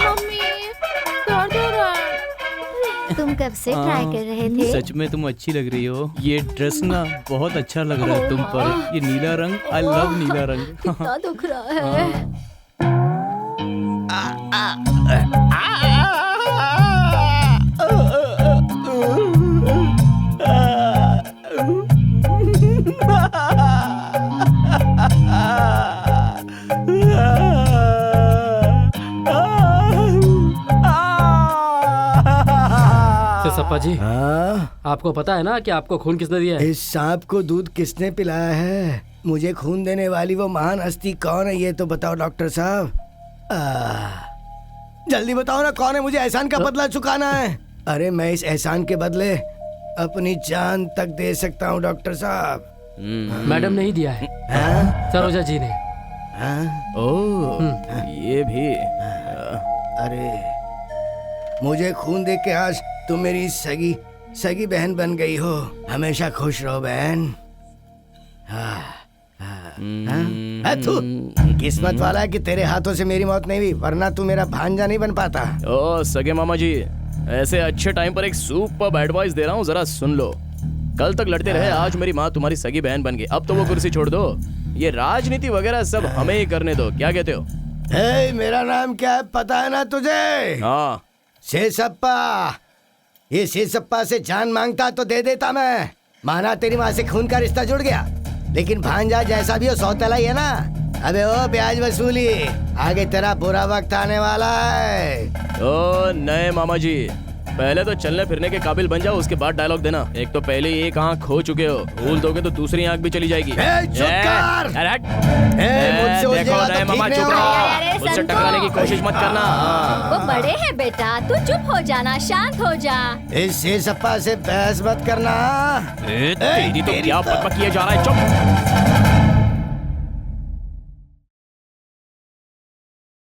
मम्मी, दर्द हो रहा है। तुम कब से ट्राई कर रहे थे? सच में तुम अच्छी लग रही हो। ये ड्रेस ना बहुत अच्छा लग रहा है तुम पर। ये नीला रंग, आई लव नीला रंग। कितना दुख रहा है। सप्पा जी, आपको पता है ना कि आपको खून किसने दिया है? इस सांप को दूध किसने पिलाया है? मुझे खून देने वाली वो महान हस्ती कौन है, ये तो बताओ डॉक्टर साहब। जल्दी बताओ ना, कौन है? मुझे एहसान का बदला चुकाना है। अरे मैं इस एहसान के बदले अपनी जान तक दे सकता हूँ डॉक्टर साहब। मैडम ने ही दिया है, सरोजा जी ने। ओह, ये भी। अरे मुझे खून दे के आज तुम मेरी सगी बहन बन गई हो। हमेशा खुश रहो बहन। तू किस्मत वाला है कि तेरे हाथों से मेरी मौत नहीं हुई, वरना तू मेरा भांजा नहीं बन पाता। ओ सगे मामा जी, ऐसे अच्छे टाइम पर एक सुपर्ब एडवाइस दे रहा हूँ, जरा सुन लो। कल तक लड़ते रहे, आज मेरी माँ तुम्हारी सगी बहन बन गई। अब तो वो कुर्सी छोड़ दो, ये राजनीति वगैरह सब हमें ही करने दो। क्या कहते हो? मेरा नाम क्या है पता है ना तुझे? हाँ, शेषप्पा। ये शेषप्पा से जान मांगता तो दे देता मैं। माना तेरी माँ से खून का रिश्ता जुड़ गया, लेकिन भांजा जैसा भी हो सौतेला ही है ना। अबे ओ ब्याज वसूली, आगे तेरा बुरा वक्त आने वाला है। ओ नए मामा जी, पहले तो चलने फिरने के काबिल बन जाओ, उसके बाद डायलॉग देना। एक तो पहले ही एक आंख खो चुके हो, भूल दोगे तो दूसरी आंख भी चली जाएगी। चुप कर। मुझसे देखो उलझेगा तो रे मामा, ठीक नहीं चुप होगा। रहो, मुझसे टकराने की कोशिश मत करना। वो बड़े हैं बेटा, तू चुप हो जाना, शांत हो जा। इस सप्पा से बहस मत करना। तेरी तो क्या बकबक किया जा रहा है, चुप।